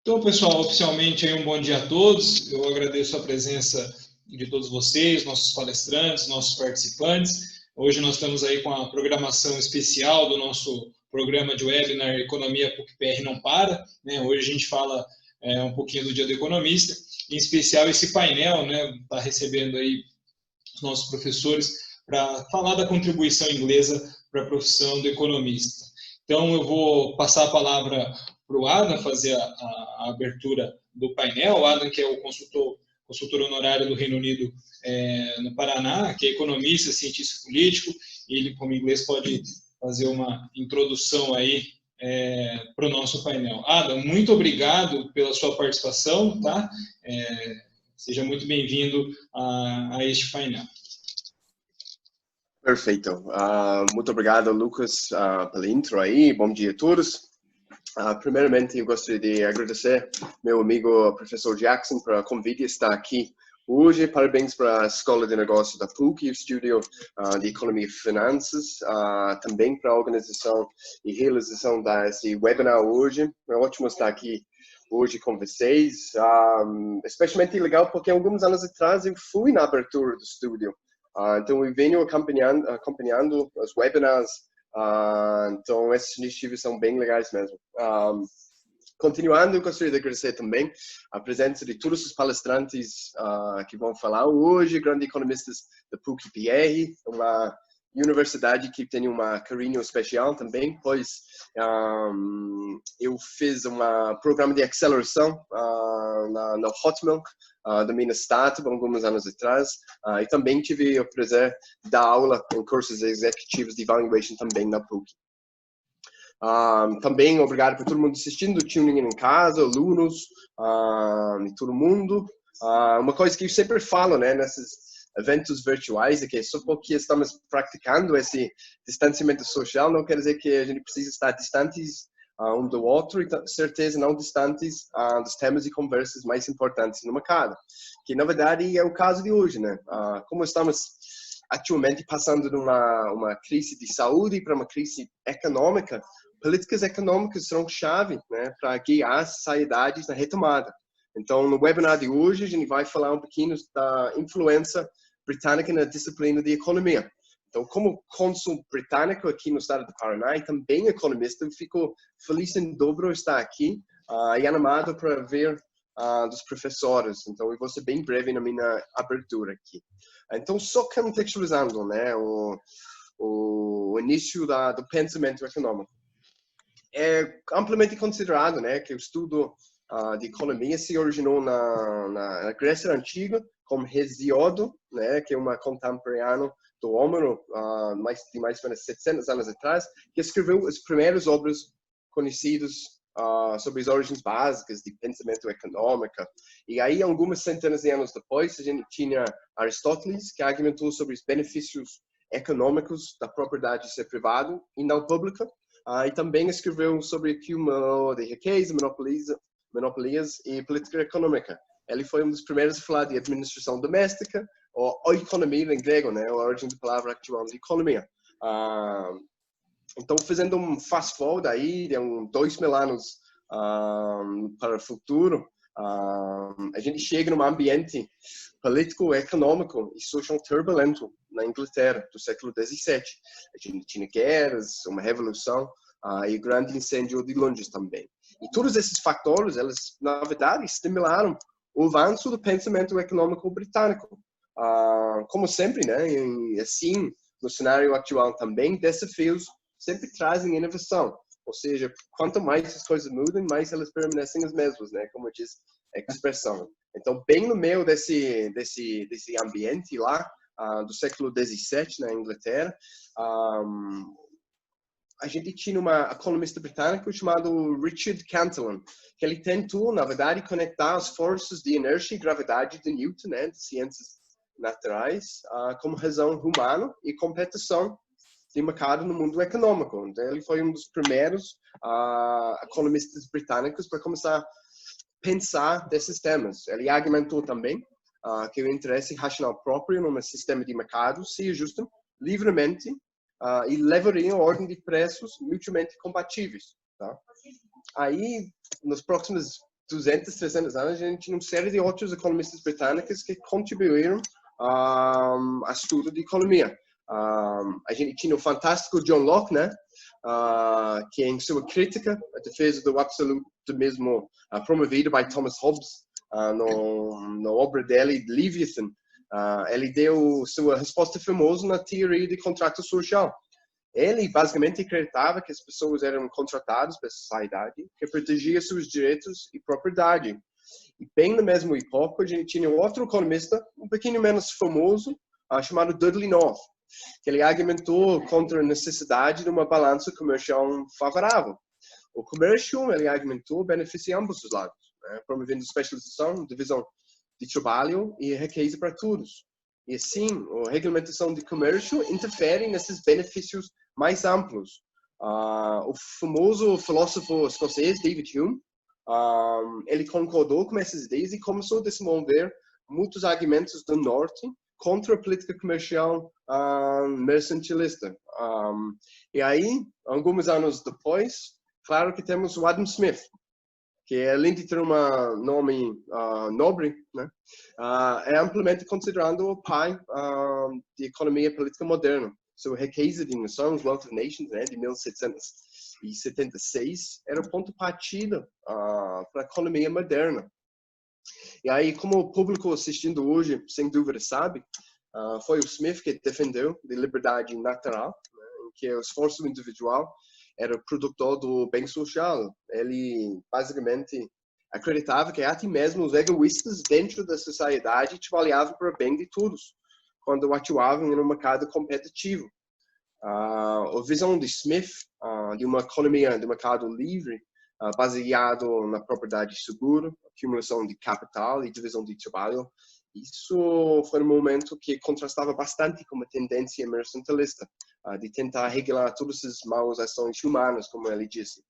Então, pessoal, oficialmente aí um bom dia a todos. Eu agradeço a presença de todos vocês, nossos palestrantes, nossos participantes. Hoje nós estamos aí com a programação especial do nosso programa de webinar Economia PUC-PR Não Para, né? Hoje a gente fala um pouquinho do Dia do Economista, em especial esse painel, né? Está recebendo aí os nossos professores para falar da contribuição inglesa para a profissão do economista. Então, eu vou passar a palavra para o Adam fazer a abertura do painel. O Adam, que é o consultor honorário do Reino Unido no Paraná, que é economista, cientista político, e ele, como inglês, pode fazer uma introdução aí para o nosso painel. Adam, muito obrigado pela sua participação, tá? Seja muito bem-vindo a este painel. Perfeito. Muito obrigado, Lucas, pela intro aí. Bom dia a todos. Primeiramente, eu gostaria de agradecer meu amigo professor Jackson para o convite de estar aqui hoje. Parabéns para a Escola de Negócios da PUC e o Estúdio de Economia e Finanças. Também para a organização e realização desse webinar hoje. É ótimo estar aqui hoje com vocês. Especialmente legal porque alguns anos atrás eu fui na abertura do estúdio. Então, eu venho acompanhando os webinars, então essas iniciativas são bem legais mesmo. Continuando, eu gostaria de agradecer também a presença de todos os palestrantes que vão falar hoje, grandes economistas da PUC-PR, uma universidade que tem um carinho especial também, pois eu fiz um programa de aceleração na Hotmail, da minha startup, alguns anos atrás, e também tive o prazer de dar aula em cursos executivos de valuation também na PUC. Também obrigado por todo mundo assistindo, tuning em casa, alunos e todo mundo. Uma coisa que eu sempre falo, né, nesses eventos virtuais é que só porque estamos praticando esse distanciamento social não quer dizer que a gente precisa estar distantes um do outro e certeza não distantes dos temas e conversas mais importantes no mercado, que na verdade é o caso de hoje, né? Como estamos atualmente passando de uma crise de saúde para uma crise econômica, políticas econômicas serão chave, né, para guiar as sociedades na retomada. Então, no webinar de hoje, a gente vai falar um pouquinho da influência britânica na disciplina de economia. Então, como cônsul britânico aqui no estado do Paraná e também economista, eu fico feliz em dobro estar aqui e animado para ver dos professores. Então, eu vou ser bem breve na minha abertura aqui. Então, só contextualizando, né, o início do pensamento econômico. É amplamente considerado, né, que o estudo de economia se originou na Grécia Antiga, como Hesíodo, né, que é uma contemporânea do Homero, de mais ou menos 700 anos atrás, que escreveu as primeiras obras conhecidas sobre as origens básicas de pensamento econômico. E aí, algumas centenas de anos depois, a gente tinha Aristóteles, que argumentou sobre os benefícios econômicos da propriedade de ser privado e não pública, e também escreveu sobre acúmulo de riqueza, monopolias e política econômica. Ele foi um dos primeiros a falar de administração doméstica, ou economia em grego, né, a origem da palavra atual de economia. Então, fazendo um fast forward aí, de 2.000 anos para o futuro, a gente chega num ambiente político, econômico e social turbulento na Inglaterra do século XVII. A gente tinha guerras, uma revolução e o grande incêndio de Londres também. E todos esses fatores, eles, na verdade, estimularam o avanço do pensamento econômico britânico. Como sempre, né, e assim, no cenário atual também, desafios sempre trazem inovação. Ou seja, quanto mais as coisas mudam, mais elas permanecem as mesmas, né, como diz a expressão. Então, bem no meio desse ambiente lá, do século XVII, na Inglaterra, a gente tinha um economista britânico chamado Richard Cantillon, que ele tentou, na verdade, conectar as forças de inércia e gravidade de Newton, né, de ciências naturais, como razão humana e competição de mercado no mundo econômico. Então, ele foi um dos primeiros economistas britânicos para começar a pensar desses temas. Ele argumentou também que o interesse racional próprio num sistema de mercado se ajusta livremente e levaria a ordem de preços mutuamente compatíveis. Tá? Aí, nos próximos 200, 300 anos, a gente tinha uma série de outros economistas britânicos que contribuíram ao estudo de economia. A gente tinha o fantástico John Locke, né? Que em sua crítica, a defesa do absolutismo promovida por Thomas Hobbes, na obra dele, Leviathan, ele deu sua resposta famosa na teoria de contrato social. Ele basicamente acreditava que as pessoas eram contratadas pela sociedade que protegia seus direitos e propriedade. E bem na mesma época, a gente tinha outro economista, um pouquinho menos famoso, chamado Dudley North, que ele argumentou contra a necessidade de uma balança comercial favorável. O comércio, ele argumentou, beneficia ambos os lados, né? Promovendo especialização, divisão de trabalho e riqueza para todos. E assim, a regulamentação de comércio interfere nesses benefícios mais amplos. O famoso filósofo escocês David Hume, ele concordou com essas ideias e começou a desenvolver muitos argumentos do norte contra a política comercial mercantilista. E aí, alguns anos depois, claro que temos o Adam Smith, que além de ter um nome nobre, né, é amplamente considerado o pai de economia política moderna. Sua riqueza de nações, Wealth of Nations, né, de 1776, era o ponto de partida para a economia moderna. E aí, como o público assistindo hoje, sem dúvida sabe, foi o Smith que defendeu a liberdade natural, né, em que o esforço individual era produtor do bem social. Ele, basicamente, acreditava que até mesmo os egoístas dentro da sociedade trabalhavam para o bem de todos, quando atuavam em um mercado competitivo. A visão de Smith de uma economia de mercado livre, baseado na propriedade segura, acumulação de capital e divisão de trabalho, isso foi um momento que contrastava bastante com a tendência mercantilista de tentar regular todas as maus ações humanas, como ele disse.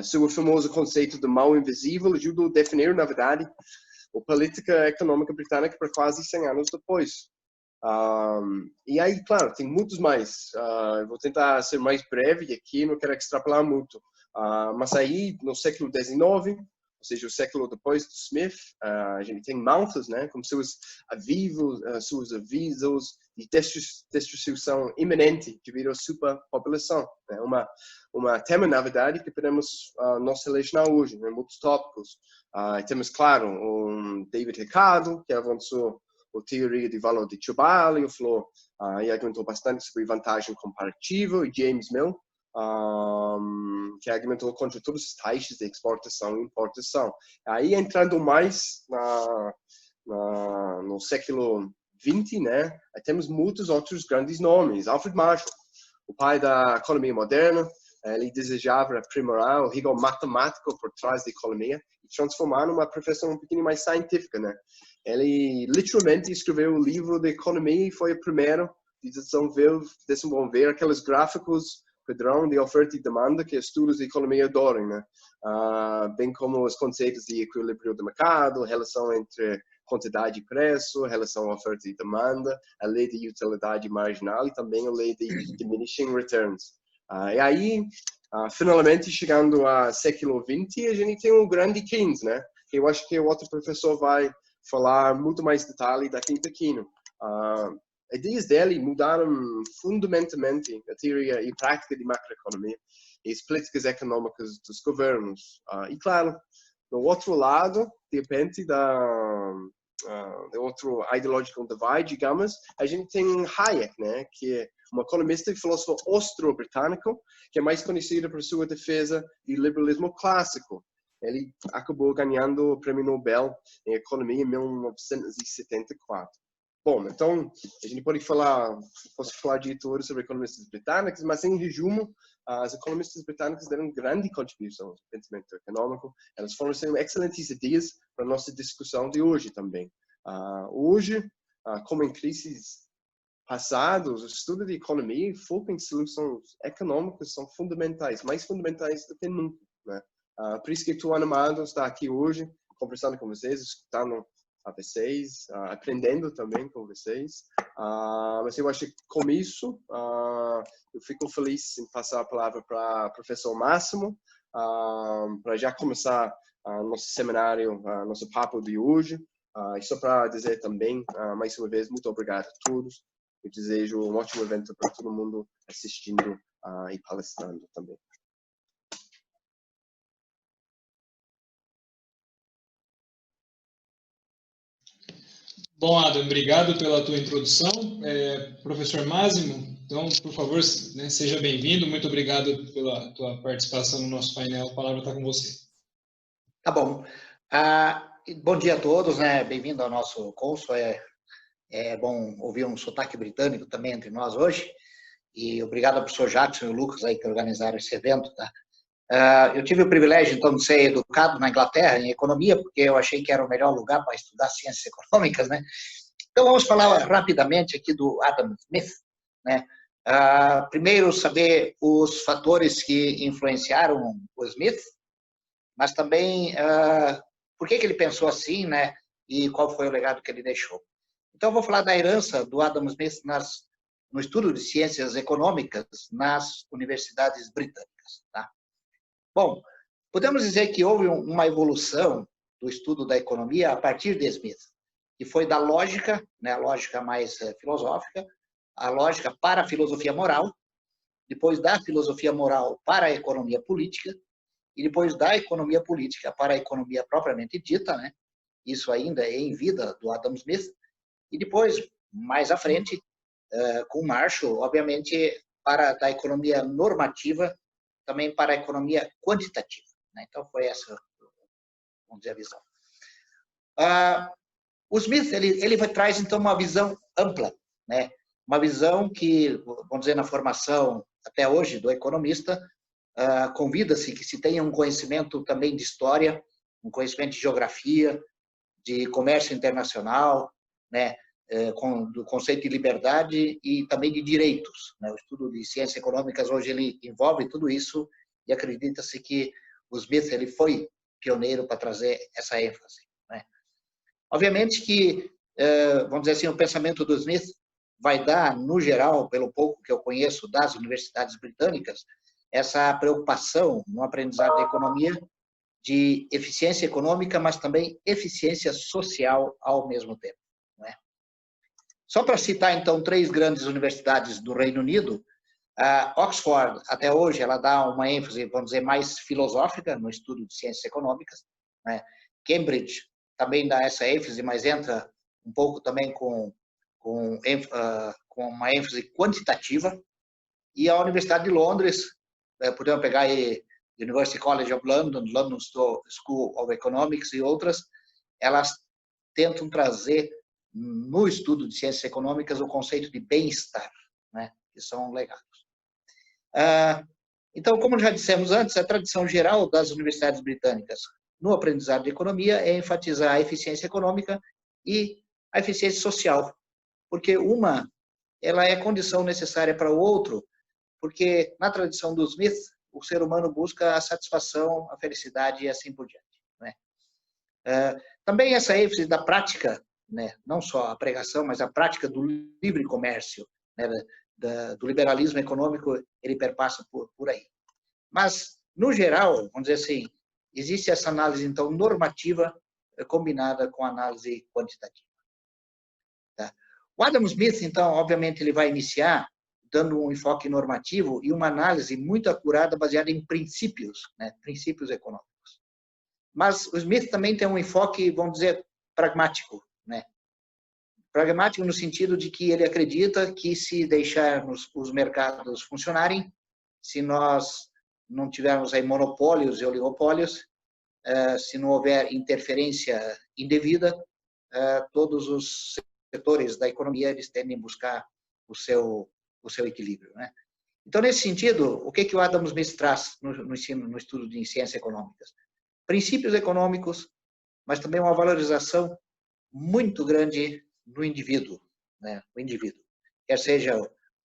Seu famoso conceito de mal invisível ajudou a definir, na verdade, a política econômica britânica por quase 100 anos depois. E aí, claro, tem muitos mais. Vou tentar ser mais breve aqui, não quero extrapolar muito. Mas aí, no século XIX, ou seja, o século depois de Smith, a gente tem Malthus, né, com seus avisos de destruição iminente devido à superpopulação. É uma tema, na verdade, que podemos não selecionar hoje, né, muitos tópicos. Temos, claro, o David Ricardo, que avançou a teoria de valor de trabalho, falou e argumentou bastante sobre vantagem comparativa, e James Mill, que argumentou contra todas as taxas de exportação e importação. Aí, entrando mais no século XX, né, temos muitos outros grandes nomes. Alfred Marshall, o pai da economia moderna, ele desejava aprimorar o rigor matemático por trás da economia e transformar numa profissão um pouquinho mais científica, né? Ele literalmente escreveu o livro de economia e foi o primeiro a desenvolver aqueles gráficos padrão de oferta e demanda que estudos de economia adoram, né? Bem como os conceitos de equilíbrio do mercado, relação entre quantidade e preço, relação oferta e demanda, a lei de utilidade marginal e também a lei de diminishing returns. E aí, finalmente, chegando ao século XX, a gente tem o grande Keynes, né? Eu acho que o outro professor vai falar muito mais detalhe daqui a pouquinho. Ideias dele mudaram fundamentalmente a teoria e prática de macroeconomia e as políticas econômicas dos governos. E claro, do outro lado, depende do outro ideological divide, digamos, a gente tem Hayek, né, que é um economista e filósofo austro-britânico, que é mais conhecido por sua defesa do liberalismo clássico. Ele acabou ganhando o Prêmio Nobel em Economia em 1974. Bom, então, a gente posso falar de tudo sobre economistas britânicos, mas em resumo, as economistas britânicas deram grande contribuição ao pensamento econômico. Elas forneceram excelentes ideias para a nossa discussão de hoje também. Hoje, como em crises passadas, o estudo de economia e foco em soluções econômicas são fundamentais, mais fundamentais do que nunca, né? Por isso que estou animado de estar aqui hoje, conversando com vocês, escutando a vocês, aprendendo também com vocês. Mas eu acho que com isso, eu fico feliz em passar a palavra para o professor Máximo, para já começar nosso seminário, nosso papo de hoje. E só para dizer também, mais uma vez, muito obrigado a todos. Eu desejo um ótimo evento para todo mundo assistindo e palestrando também. Bom, Adam, obrigado pela tua introdução. Professor Máximo, então, por favor, né, seja bem-vindo. Muito obrigado pela tua participação no nosso painel. A palavra está com você. Tá bom. Bom dia a todos, né? Bem-vindo ao nosso curso. É bom ouvir um sotaque britânico também entre nós hoje. E obrigado ao professor Jackson e o Lucas aí que organizaram esse evento, tá? Eu tive o privilégio, então, de ser educado na Inglaterra em economia, porque eu achei que era o melhor lugar para estudar ciências econômicas, né? Então, vamos falar rapidamente aqui do Adam Smith, né? Primeiro, saber os fatores que influenciaram o Smith, mas também por que ele pensou assim, né? E qual foi o legado que ele deixou. Então, eu vou falar da herança do Adam Smith no estudo de ciências econômicas nas universidades britânicas, tá? Bom, podemos dizer que houve uma evolução do estudo da economia a partir de Smith, que foi da lógica, né, a lógica mais filosófica, a lógica para a filosofia moral, depois da filosofia moral para a economia política, e depois da economia política para a economia propriamente dita, né? Isso ainda é em vida do Adam Smith, e depois, mais à frente, com Marshall, obviamente, da economia normativa também para a economia quantitativa, né? Então, foi essa, vamos dizer, a visão. O Smith, ele traz, então, uma visão ampla, né? Uma visão que, vamos dizer, na formação, até hoje, do economista, convida-se que se tenha um conhecimento também de história, um conhecimento de geografia, de comércio internacional, né? Do conceito de liberdade e também de direitos, né? O estudo de ciências econômicas hoje ele envolve tudo isso e acredita-se que o Smith ele foi pioneiro para trazer essa ênfase, né? Obviamente que, vamos dizer assim, o pensamento do Smith vai dar, no geral, pelo pouco que eu conheço das universidades britânicas, essa preocupação no aprendizado de economia de eficiência econômica, mas também eficiência social ao mesmo tempo, né? Só para citar, então, 3 grandes universidades do Reino Unido, Oxford, até hoje, ela dá uma ênfase, vamos dizer, mais filosófica no estudo de ciências econômicas, né? Cambridge também dá essa ênfase, mas entra um pouco também com uma ênfase quantitativa. E a Universidade de Londres, podemos pegar aí University College of London, London School of Economics e outras, elas tentam trazer no estudo de ciências econômicas o conceito de bem-estar, né, que são legados. Então, como já dissemos antes, a tradição geral das universidades britânicas no aprendizado de economia é enfatizar a eficiência econômica e a eficiência social, porque ela é condição necessária para o outro, porque na tradição do Smith, o ser humano busca a satisfação, a felicidade e assim por diante, né? Também essa ênfase da prática, né, não só a pregação, mas a prática do livre comércio, né, do liberalismo econômico, ele perpassa por aí. Mas, no geral, vamos dizer assim, existe essa análise, então, normativa combinada com a análise quantitativa. Tá? O Adam Smith, então, obviamente, ele vai iniciar dando um enfoque normativo e uma análise muito acurada baseada em princípios, né, princípios econômicos. Mas o Smith também tem um enfoque, vamos dizer, pragmático, né? Pragmático no sentido de que ele acredita que se deixarmos os mercados funcionarem, se nós não tivermos aí monopólios e oligopólios, se não houver interferência indevida, todos os setores da economia eles tendem a buscar o seu equilíbrio, né? Então, nesse sentido, o que o Adam Smith traz no ensino, no estudo de ciências econômicas? Princípios econômicos, mas também uma valorização muito grande no indivíduo, né? O indivíduo, quer seja,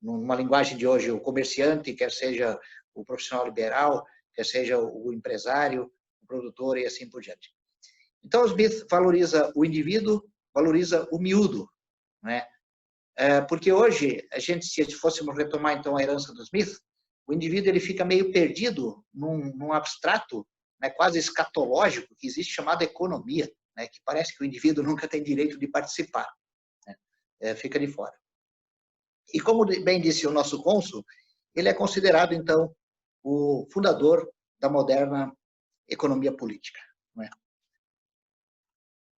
numa linguagem de hoje, o comerciante, quer seja o profissional liberal, quer seja o empresário, o produtor e assim por diante. Então, o Smith valoriza o indivíduo, valoriza o miúdo, né? Porque hoje, se fôssemos retomar então a herança do Smith, o indivíduo ele fica meio perdido num abstrato, né, quase escatológico que existe chamado economia, né, que parece que o indivíduo nunca tem direito de participar, né, fica de fora. E como bem disse o nosso cônsul, ele é considerado, então, o fundador da moderna economia política. Não é?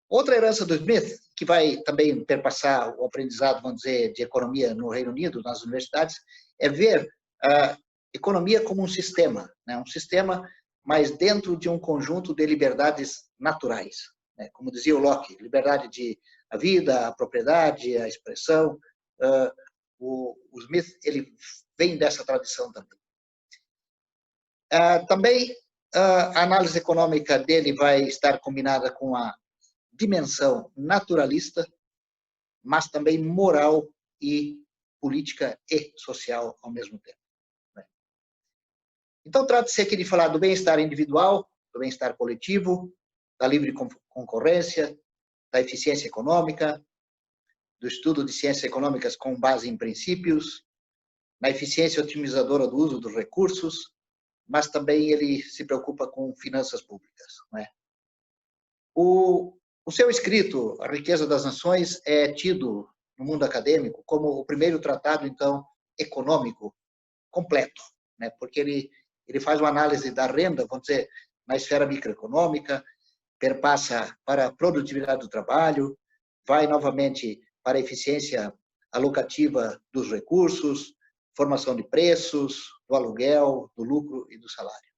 Outra herança do Smith, que vai também perpassar o aprendizado, vamos dizer, de economia no Reino Unido, nas universidades, é ver a economia como um sistema, né? Um sistema, mas dentro de um conjunto de liberdades naturais. Né? Como dizia o Locke, liberdade de a vida, a propriedade, a expressão. O Smith, ele vem dessa tradição também. Também a análise econômica dele vai estar combinada com a dimensão naturalista, mas também moral e política e social ao mesmo tempo. Então, trata-se aqui de falar do bem-estar individual, do bem-estar coletivo, da livre concorrência, da eficiência econômica, do estudo de ciências econômicas com base em princípios, na eficiência otimizadora do uso dos recursos, mas também ele se preocupa com finanças públicas. Não é? O seu escrito, A Riqueza das Nações, é tido no mundo acadêmico como o primeiro tratado, então, econômico completo, né? Porque ele faz uma análise da renda, vamos dizer, na esfera microeconômica, perpassa para a produtividade do trabalho, vai novamente para a eficiência alocativa dos recursos, formação de preços, do aluguel, do lucro e do salário.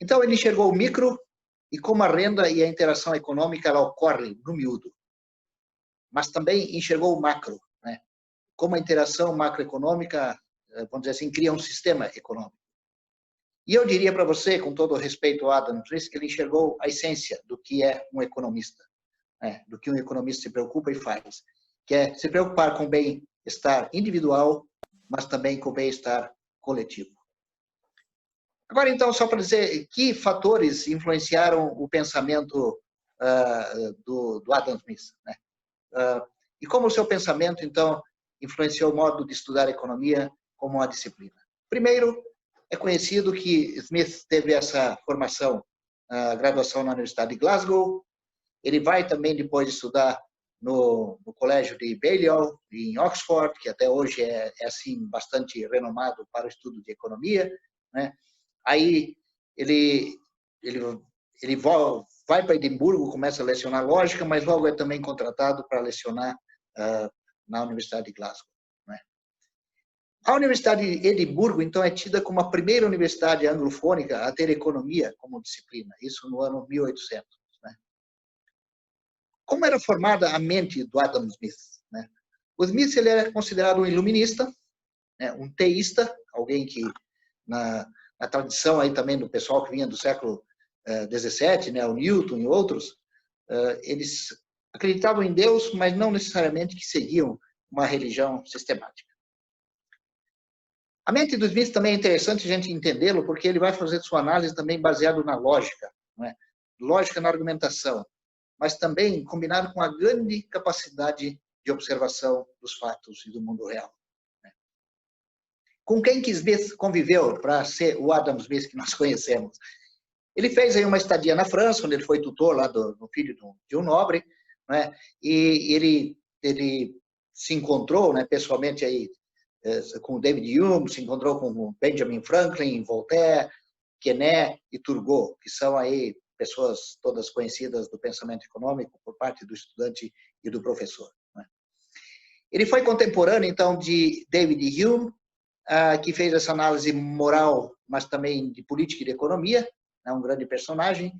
Então, ele enxergou o micro e como a renda e a interação econômica ela ocorre no miúdo. Mas também enxergou o macro, né? Como a interação macroeconômica, vamos dizer assim, cria um sistema econômico. E eu diria para você, com todo o respeito ao Adam Smith, que ele enxergou a essência do que é um economista, né? Do que um economista se preocupa e faz, que é se preocupar com o bem-estar individual, mas também com o bem-estar coletivo. Agora, então, só para dizer que fatores influenciaram o pensamento do Adam Smith, né? E como o seu pensamento, então, influenciou o modo de estudar economia como uma disciplina. Primeiro, é conhecido que Smith teve essa formação, graduação na Universidade de Glasgow. Ele vai também depois estudar no colégio de Balliol, em Oxford, que até hoje é assim, bastante renomado para o estudo de economia, né? Aí ele vai para Edimburgo, começa a lecionar lógica, mas logo é também contratado para lecionar na Universidade de Glasgow. Né? A Universidade de Edimburgo, então, é tida como a primeira universidade anglofônica a ter economia como disciplina, isso no ano 1800. Né? Como era formada a mente do Adam Smith? Né? O Smith ele era considerado um iluminista, né? Um teísta, alguém que na tradição aí também do pessoal que vinha do século XVII, né, o Newton e outros, eles acreditavam em Deus, mas não necessariamente que seguiam uma religião sistemática. A mente do Smith também é interessante a gente entendê-lo, porque ele vai fazer sua análise também baseado na lógica, não é? Lógica na argumentação, mas também combinado com a grande capacidade de observação dos fatos e do mundo real. Com quem que Smith conviveu para ser o Adam Smith que nós conhecemos? Ele fez aí uma estadia na França, onde ele foi tutor lá do filho de um nobre, né? E ele se encontrou, né, pessoalmente aí com David Hume, se encontrou com Benjamin Franklin, Voltaire, Quesnay e Turgot, que são aí pessoas todas conhecidas do pensamento econômico por parte do estudante e do professor. Né? Ele foi contemporâneo, então, de David Hume, que fez essa análise moral, mas também de política e de economia, é um grande personagem.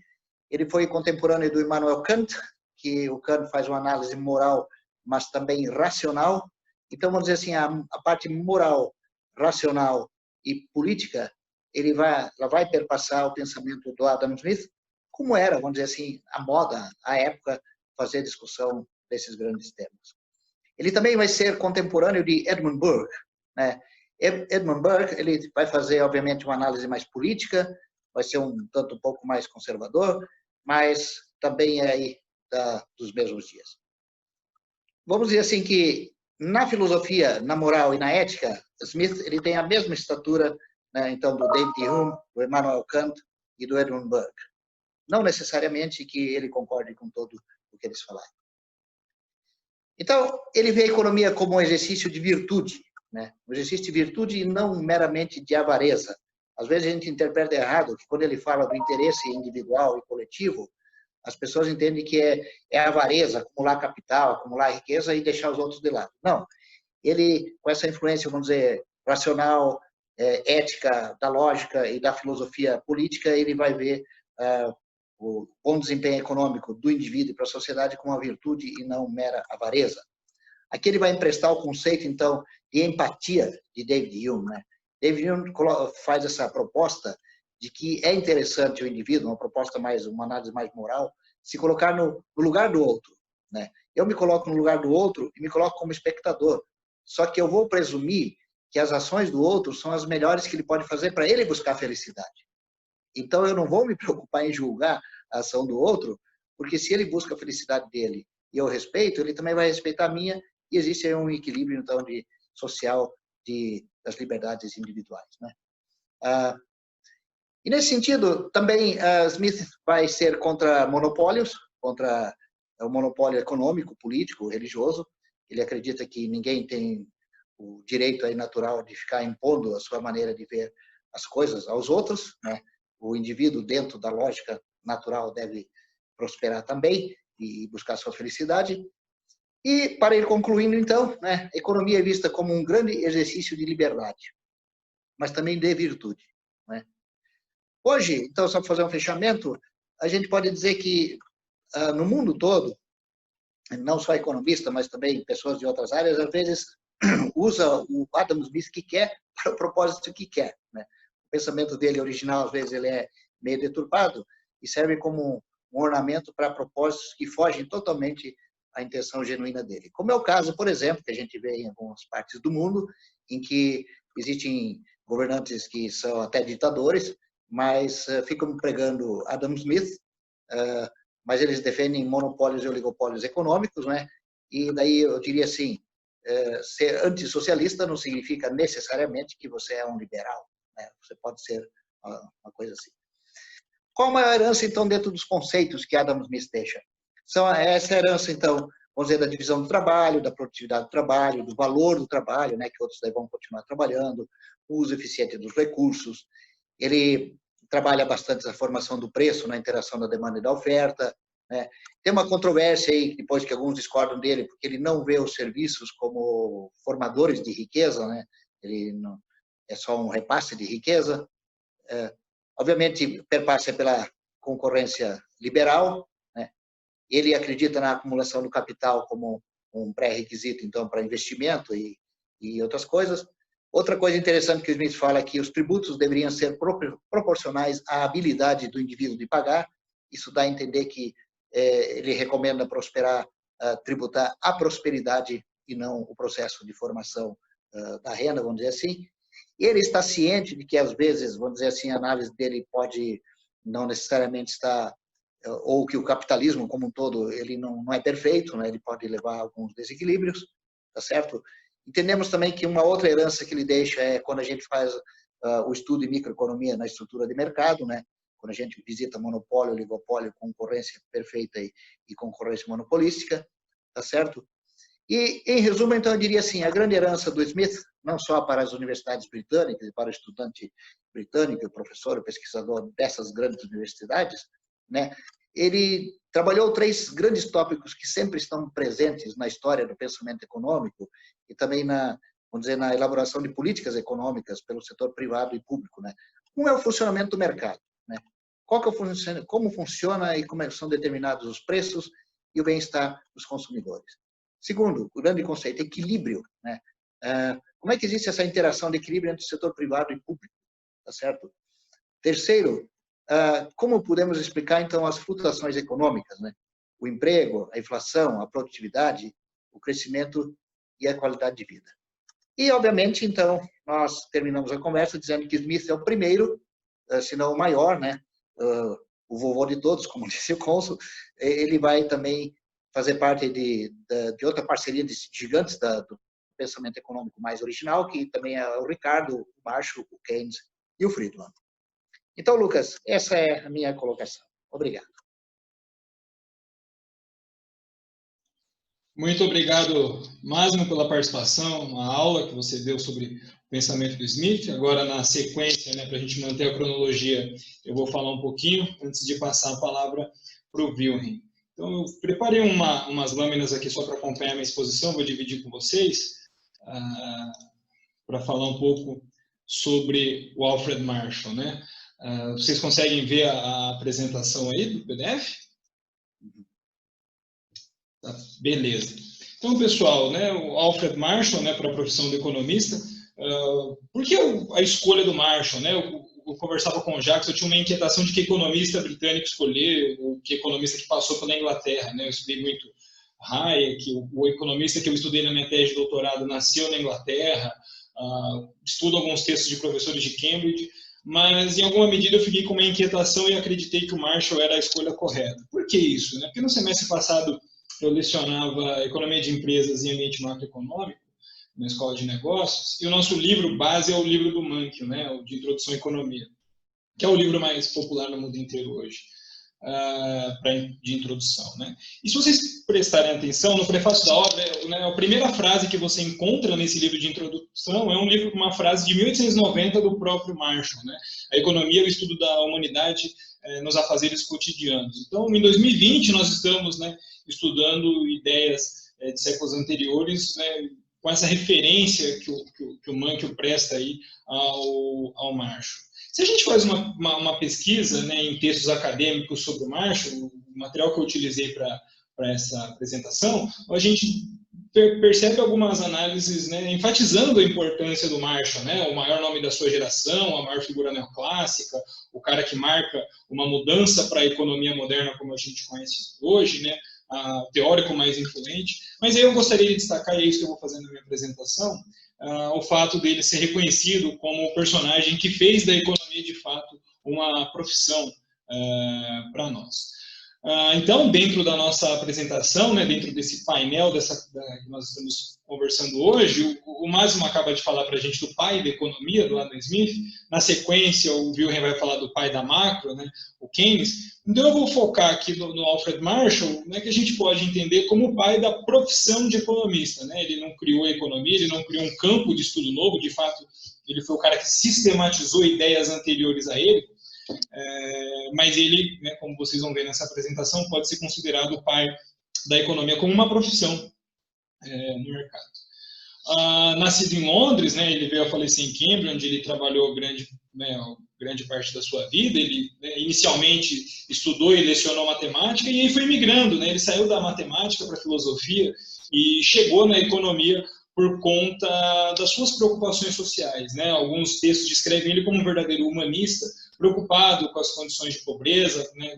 Ele foi contemporâneo do Immanuel Kant, que o Kant faz uma análise moral, mas também racional. Então, vamos dizer assim, a parte moral, racional e política, ela vai perpassar o pensamento do Adam Smith, como era, vamos dizer assim, a moda, a época, fazer discussão desses grandes temas. Ele também vai ser contemporâneo de Edmund Burke, né? Edmund Burke, ele vai fazer, obviamente, uma análise mais política, vai ser um pouco mais conservador, mas também é aí dos mesmos dias. Vamos dizer assim que, na filosofia, na moral e na ética, Smith ele tem a mesma estatura, né, então, do David Hume, do Immanuel Kant e do Edmund Burke. Não necessariamente que ele concorde com tudo o que eles falaram. Então, ele vê a economia como um exercício de virtude, né? Um exercício de virtude e não meramente de avareza. Às vezes a gente interpreta errado que quando ele fala do interesse individual e coletivo, as pessoas entendem que é avareza, acumular capital, acumular riqueza e deixar os outros de lado. Não. Ele, com essa influência, vamos dizer, racional, ética, da lógica e da filosofia política, ele vai ver o bom desempenho econômico do indivíduo para a sociedade como uma virtude e não mera avareza. Aqui ele vai emprestar o conceito, então, de empatia de David Hume, né? David Hume faz essa proposta de que é interessante o indivíduo, uma análise mais moral, se colocar no lugar do outro, né? Eu me coloco no lugar do outro e me coloco como espectador. Só que eu vou presumir que as ações do outro são as melhores que ele pode fazer para ele buscar felicidade. Então, eu não vou me preocupar em julgar a ação do outro, porque se ele busca a felicidade dele e eu respeito, ele também vai respeitar a minha, e existe aí um equilíbrio, então, social das liberdades individuais, né? E, nesse sentido, também Smith vai ser contra monopólios, contra o monopólio econômico, político, religioso. Ele acredita que ninguém tem o direito aí natural de ficar impondo a sua maneira de ver as coisas aos outros, né? O indivíduo, dentro da lógica natural, deve prosperar também e buscar sua felicidade. E, para ir concluindo, então, né, a economia é vista como um grande exercício de liberdade, mas também de virtude, né? Hoje, então, só para fazer um fechamento, a gente pode dizer que no mundo todo, não só economista, mas também pessoas de outras áreas, às vezes usa o Adam Smith que quer para o propósito que quer, né? O pensamento dele original, às vezes, ele é meio deturpado e serve como um ornamento para propósitos que fogem totalmente à intenção genuína dele. Como é o caso, por exemplo, que a gente vê em algumas partes do mundo, em que existem governantes que são até ditadores, mas ficam pregando Adam Smith, mas eles defendem monopólios e oligopólios econômicos, né? E daí eu diria assim, ser antissocialista não significa necessariamente que você é um liberal, né? Você pode ser uma coisa assim. Qual a herança, então, dentro dos conceitos que Adam Smith deixa? Essa herança, então, vamos dizer, da divisão do trabalho, da produtividade do trabalho, do valor do trabalho, né, que outros daí vão continuar trabalhando, o uso eficiente dos recursos. Ele trabalha bastante a formação do preço na interação da demanda e da oferta, né? Tem uma controvérsia aí, depois que alguns discordam dele, porque ele não vê os serviços como formadores de riqueza, né? Ele não, é só um repasse de riqueza. Obviamente, perpassa pela concorrência liberal, né? Ele acredita na acumulação do capital como um pré-requisito, então, para investimento e outras coisas. Outra coisa interessante que o Smith fala é que os tributos deveriam ser proporcionais à habilidade do indivíduo de pagar. Isso dá a entender que ele recomenda tributar a prosperidade e não o processo de formação da renda, vamos dizer assim. Ele está ciente de que, às vezes, vamos dizer assim, a análise dele pode não necessariamente estar, ou que o capitalismo como um todo, ele não é perfeito, né? Ele pode levar a alguns desequilíbrios, tá certo? Entendemos também que uma outra herança que ele deixa é quando a gente faz o estudo de microeconomia na estrutura de mercado, né? Quando a gente visita monopólio, oligopólio, concorrência perfeita e concorrência monopolística, tá certo? E, em resumo, então, eu diria assim, a grande herança do Smith, não só para as universidades britânicas e para o estudante britânico, o professor, o pesquisador dessas grandes universidades, né? Ele trabalhou 3 grandes tópicos que sempre estão presentes na história do pensamento econômico e também vamos dizer, na elaboração de políticas econômicas pelo setor privado e público, né? Um é o funcionamento do mercado, né? Como funciona e como são determinados os preços e o bem-estar dos consumidores. Segundo, o grande conceito, equilíbrio, né? Como é que existe essa interação de equilíbrio entre o setor privado e público, tá certo? Terceiro, como podemos explicar, então, as flutuações econômicas, né? O emprego, a inflação, a produtividade, o crescimento e a qualidade de vida. E, obviamente, então, nós terminamos a conversa dizendo que Smith é o primeiro, se não o maior, né? O vovô de todos, como disse o cônsul. Ele vai também fazer parte de outra parceria de gigantes do pensamento econômico mais original, que também é o Ricardo, o Marshall, o Keynes e o Friedman. Então, Lucas, essa é a minha colocação. Obrigado. Muito obrigado, Másimo, pela participação, a aula que você deu sobre o pensamento do Smith. Agora, na sequência, né, para a gente manter a cronologia, eu vou falar um pouquinho, antes de passar a palavra para o Wilhelm. Então, eu preparei umas lâminas aqui só para acompanhar a minha exposição, vou dividir com vocês, para falar um pouco sobre o Alfred Marshall, né? Vocês conseguem ver a apresentação aí do PDF? Tá, beleza. Então, pessoal, né, o Alfred Marshall, né, para a profissão de economista, por que a escolha do Marshall? Né? Eu conversava com o Jacques, eu tinha uma inquietação de que economista britânico escolher, ou que economista que passou pela Inglaterra. Né? Eu estudei muito Hayek, o economista que eu estudei na minha tese de doutorado nasceu na Inglaterra, estudo alguns textos de professores de Cambridge, mas em alguma medida eu fiquei com uma inquietação e acreditei que o Marshall era a escolha correta. Por que isso? Né? Porque no semestre passado eu lecionava Economia de Empresas e Ambiente Macroeconômico na Escola de Negócios, e o nosso livro base é o livro do Mankiw, né, o de Introdução à Economia, que é o livro mais popular no mundo inteiro hoje, de introdução. Né? E se vocês prestarem atenção, no prefácio da obra, né, a primeira frase que você encontra nesse livro de introdução é uma frase de 1890 do próprio Marshall, né? A economia é o estudo da humanidade nos afazeres cotidianos. Então, em 2020, nós estamos, né, estudando ideias de séculos anteriores, né, com essa referência que o Mankiw presta aí ao Marshall. Se a gente faz uma pesquisa, né, em textos acadêmicos sobre o Marshall, o material que eu utilizei para essa apresentação, a gente percebe algumas análises, né, enfatizando a importância do Marshall, né, o maior nome da sua geração, a maior figura neoclássica, o cara que marca uma mudança para a economia moderna como a gente conhece hoje, né, o teórico mais influente. Mas aí eu gostaria de destacar, e é isso que eu vou fazer na minha apresentação, o fato dele ser reconhecido como o personagem que fez da economia, de fato, uma profissão para nós. Então, dentro da nossa apresentação, né, dentro desse painel que nós estamos conversando hoje, o Másimo acaba de falar para a gente do pai da economia, do Adam Smith. Na sequência, o Wilhelm vai falar do pai da macro, né, o Keynes. Então, eu vou focar aqui no Alfred Marshall, né, que a gente pode entender como o pai da profissão de economista. Né? Ele não criou a economia, ele não criou um campo de estudo novo, de fato, ele foi o cara que sistematizou ideias anteriores a ele. Mas ele, né, como vocês vão ver nessa apresentação, pode ser considerado o pai da economia como uma profissão no mercado. Nascido em Londres, né, ele veio a falecer em Cambridge, onde ele trabalhou grande parte da sua vida. Ele, né, inicialmente estudou e lecionou matemática, e aí foi migrando. Né, ele saiu da matemática para a filosofia e chegou na economia por conta das suas preocupações sociais. Né? Alguns textos descrevem ele como um verdadeiro humanista, preocupado com as condições de pobreza, né?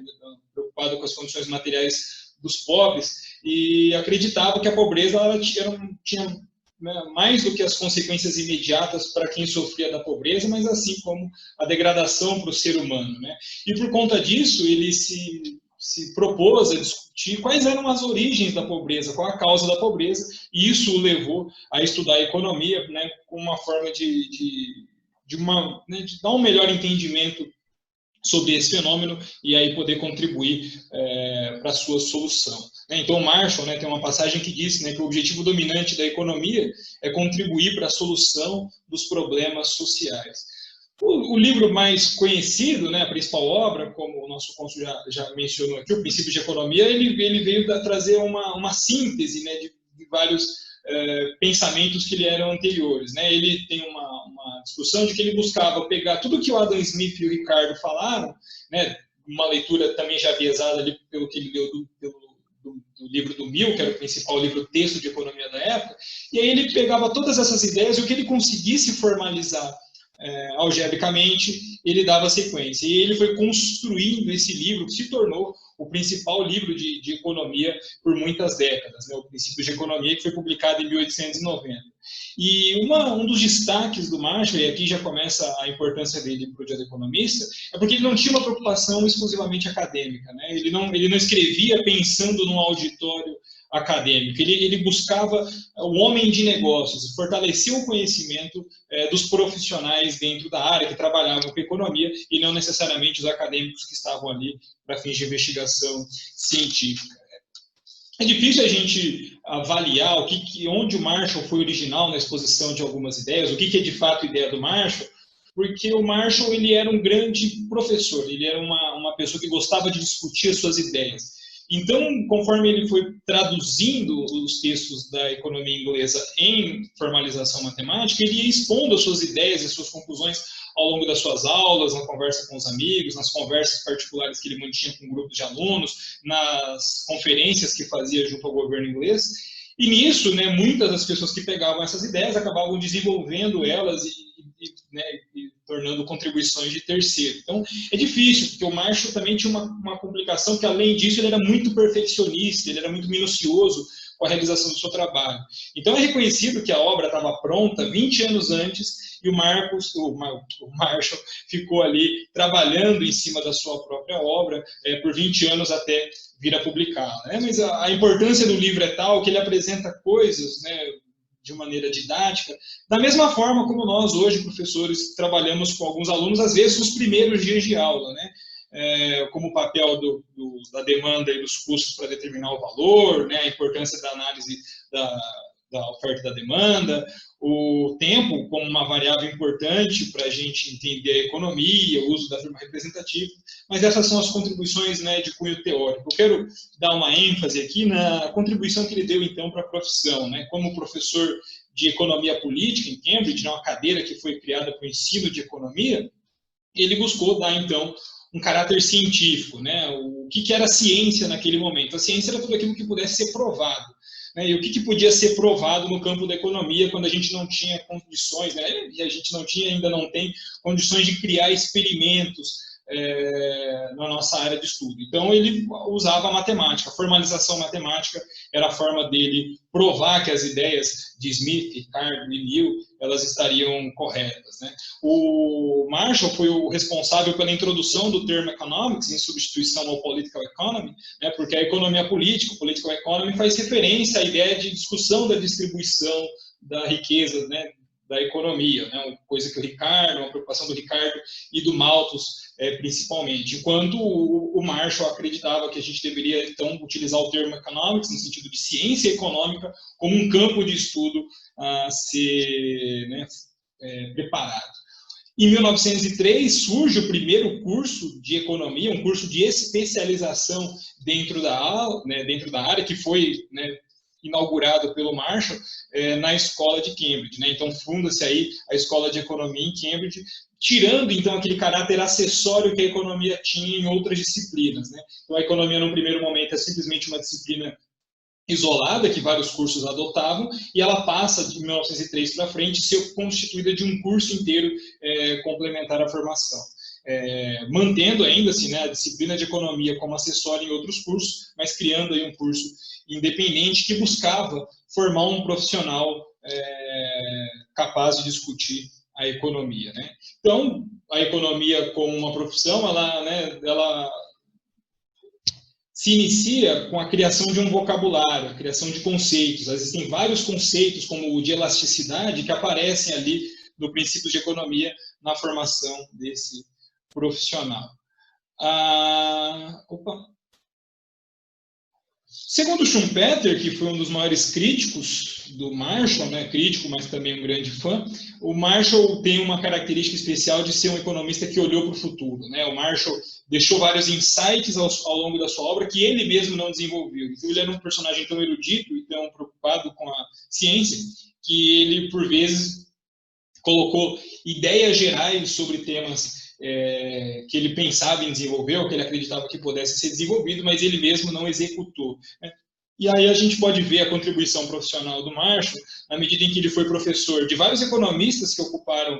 Preocupado com as condições materiais dos pobres, e acreditava que a pobreza tinha né, mais do que as consequências imediatas para quem sofria da pobreza, mas assim como a degradação para o ser humano. Né? E por conta disso, ele se propôs a discutir quais eram as origens da pobreza, qual a causa da pobreza, e isso o levou a estudar a economia, né, com uma forma de dar um melhor entendimento sobre esse fenômeno e aí poder contribuir para a sua solução. Então, o Marshall, né, tem uma passagem que diz, né, que o objetivo dominante da economia é contribuir para a solução dos problemas sociais. O livro mais conhecido, né, a principal obra, como o nosso cônsul já mencionou aqui, o Princípio de Economia, ele veio trazer uma síntese, né, de vários pensamentos que lhe eram anteriores. Né? Ele tem uma discussão de que ele buscava pegar tudo que o Adam Smith e o Ricardo falaram, né, uma leitura também já aviesada ali pelo que ele deu do livro do Mill, que era o principal livro texto de economia da época, e aí ele pegava todas essas ideias e o que ele conseguisse formalizar algebricamente, ele dava sequência. E ele foi construindo esse livro, que se tornou o principal livro de economia por muitas décadas, né? O Princípio de Economia, que foi publicado em 1890. E um dos destaques do Marshall, e aqui já começa a importância dele para o dia do economista, é porque ele não tinha uma preocupação exclusivamente acadêmica. Né? Ele não escrevia pensando num auditório acadêmico. Ele buscava o homem de negócios, fortalecer o conhecimento dos profissionais dentro da área que trabalhavam com economia e não necessariamente os acadêmicos que estavam ali para fins de investigação científica. É difícil a gente avaliar onde o Marshall foi original na exposição de algumas ideias, o que é de fato ideia do Marshall, porque o Marshall ele era um grande professor, ele era uma pessoa que gostava de discutir as suas ideias. Então, conforme ele foi traduzindo os textos da economia inglesa em formalização matemática, ele ia expondo as suas ideias e as suas conclusões ao longo das suas aulas, na conversa com os amigos, nas conversas particulares que ele mantinha com grupos de alunos, nas conferências que fazia junto ao governo inglês. E nisso, né, muitas das pessoas que pegavam essas ideias acabavam desenvolvendo elas e tornando contribuições de terceiro. Então, é difícil, porque o Marshall também tinha uma complicação que, além disso, ele era muito perfeccionista, ele era muito minucioso com a realização do seu trabalho. Então, é reconhecido que a obra estava pronta 20 anos antes e o Marshall ficou ali trabalhando em cima da sua própria obra por 20 anos até vir a publicá-la. Né? Mas a importância do livro é tal que ele apresenta coisas, né, de maneira didática, da mesma forma como nós hoje, professores, trabalhamos com alguns alunos, às vezes nos primeiros dias de aula, né? Como o papel da demanda e dos custos para determinar o valor, né? A importância da análise da oferta e da demanda, o tempo como uma variável importante para a gente entender a economia, o uso da firma representativa, mas essas são as contribuições, né, de cunho teórico. Eu quero dar uma ênfase aqui na contribuição que ele deu, então, para a profissão, né, como professor de economia política em Cambridge, uma cadeira que foi criada para o ensino de economia, ele buscou dar, então, um caráter científico, né, o que era a ciência naquele momento. A ciência era tudo aquilo que pudesse ser provado. E o que podia ser provado no campo da economia quando a gente não tinha condições, né? E a gente ainda não tem condições de criar experimentos na nossa área de estudo. Então, ele usava a matemática, a formalização matemática era a forma dele provar que as ideias de Smith, Ricardo e Mill, elas estariam corretas, né? O Marshall foi o responsável pela introdução do termo economics em substituição ao political economy, né? Porque a economia política, o political economy, faz referência à ideia de discussão da distribuição da riqueza, né, da economia, né? Uma coisa que uma preocupação do Ricardo e do Malthus, principalmente. Enquanto o Marshall acreditava que a gente deveria, então, utilizar o termo economics, no sentido de ciência econômica, como um campo de estudo a ser, né, preparado. Em 1903, surge o primeiro curso de economia, um curso de especialização dentro da área, que foi, né, inaugurado pelo Marshall na escola de Cambridge, né? Então, funda-se aí a escola de economia em Cambridge, tirando, então, aquele caráter acessório que a economia tinha em outras disciplinas, né? Então, a economia, no primeiro momento, é simplesmente uma disciplina isolada, que vários cursos adotavam, e ela passa, de 1903 para frente, a ser constituída de um curso inteiro complementar à formação. Mantendo ainda assim, né, a disciplina de economia como acessório em outros cursos, mas criando aí um curso independente que buscava formar um profissional capaz de discutir a economia, né? Então, a economia como uma profissão, ela se inicia com a criação de um vocabulário, a criação de conceitos. Existem vários conceitos, como o de elasticidade, que aparecem ali no princípio de economia na formação desse profissional. Segundo Schumpeter, que foi um dos maiores críticos do Marshall, né, crítico, mas também um grande fã, o Marshall tem uma característica especial de ser um economista que olhou para o futuro, né? O Marshall deixou vários insights ao longo da sua obra que ele mesmo não desenvolveu. Então, ele era um personagem tão erudito e tão preocupado com a ciência que ele, por vezes, colocou ideias gerais sobre temas que ele pensava em desenvolver, ou que ele acreditava que pudesse ser desenvolvido, mas ele mesmo não executou, né? E aí a gente pode ver a contribuição profissional do Marshall, na medida em que ele foi professor de vários economistas que ocuparam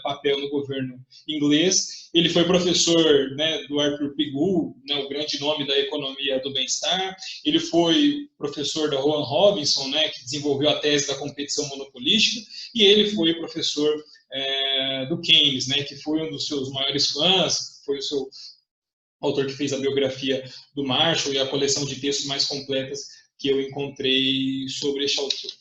papel no governo inglês. Ele foi professor, né, do Arthur P. Gould, né, o grande nome da economia do bem-estar. Ele foi professor da Rowan Robinson, né, que desenvolveu a tese da competição monopolística. E ele foi professor do Keynes, né, que foi um dos seus maiores fãs, foi o seu autor que fez a biografia do Marshall e a coleção de textos mais completas que eu encontrei sobre este autor.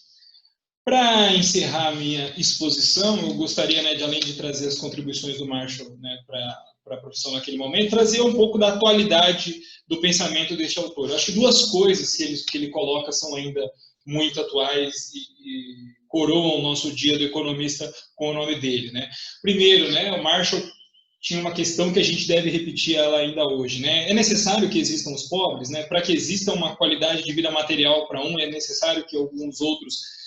Para encerrar a minha exposição, eu gostaria, né, de além de trazer as contribuições do Marshall, né, para a profissão naquele momento, trazer um pouco da atualidade do pensamento deste autor. Eu acho que duas coisas que ele coloca são ainda muito atuais e coroam o nosso dia do economista com o nome dele, né? Primeiro, né, o Marshall tinha uma questão que a gente deve repetir ela ainda hoje, né? É necessário que existam os pobres, né? Para que exista uma qualidade de vida material para um, é necessário que alguns outros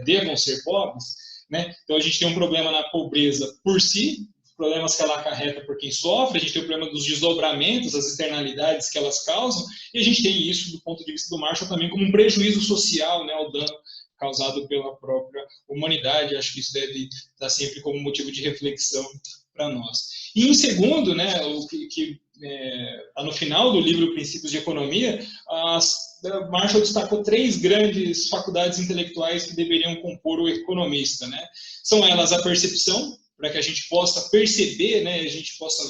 devam ser pobres, né? Então a gente tem um problema na pobreza por si, problemas que ela acarreta por quem sofre, a gente tem o problema dos desdobramentos, as externalidades que elas causam, e a gente tem isso, do ponto de vista do Marshall, também como um prejuízo social, né, o dano causado pela própria humanidade. Acho que isso deve estar sempre como motivo de reflexão para nós. E em segundo, né, o que está no final do livro Princípios de Economia, Marshall destacou 3 grandes faculdades intelectuais que deveriam compor o economista, né? São elas a percepção, para que a gente possa perceber, né, a gente possa,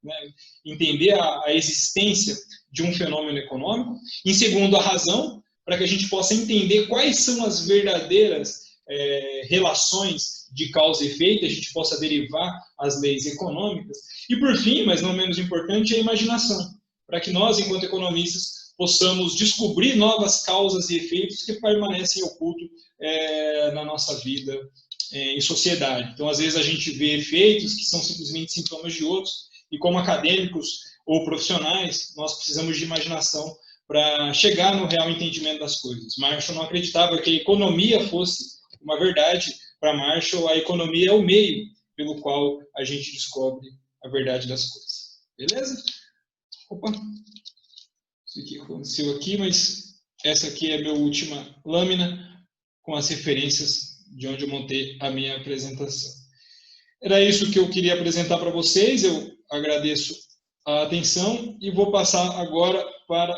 né, entender a existência de um fenômeno econômico. Em segundo, a razão, para que a gente possa entender quais são as verdadeiras relações de causa e efeito, a gente possa derivar as leis econômicas. E por fim, mas não menos importante, a imaginação, para que nós, enquanto economistas, possamos descobrir novas causas e efeitos que permanecem ocultos na nossa vida em sociedade. Então, às vezes, a gente vê efeitos que são simplesmente sintomas de outros, e como acadêmicos ou profissionais, nós precisamos de imaginação para chegar no real entendimento das coisas. Marshall não acreditava que a economia fosse uma verdade. Para Marshall, a economia é o meio pelo qual a gente descobre a verdade das coisas. Beleza? Opa! Isso aqui aconteceu aqui, mas essa aqui é a minha última lâmina com as referências de onde eu montei a minha apresentação. Era isso que eu queria apresentar para vocês. Eu agradeço a atenção e vou passar agora para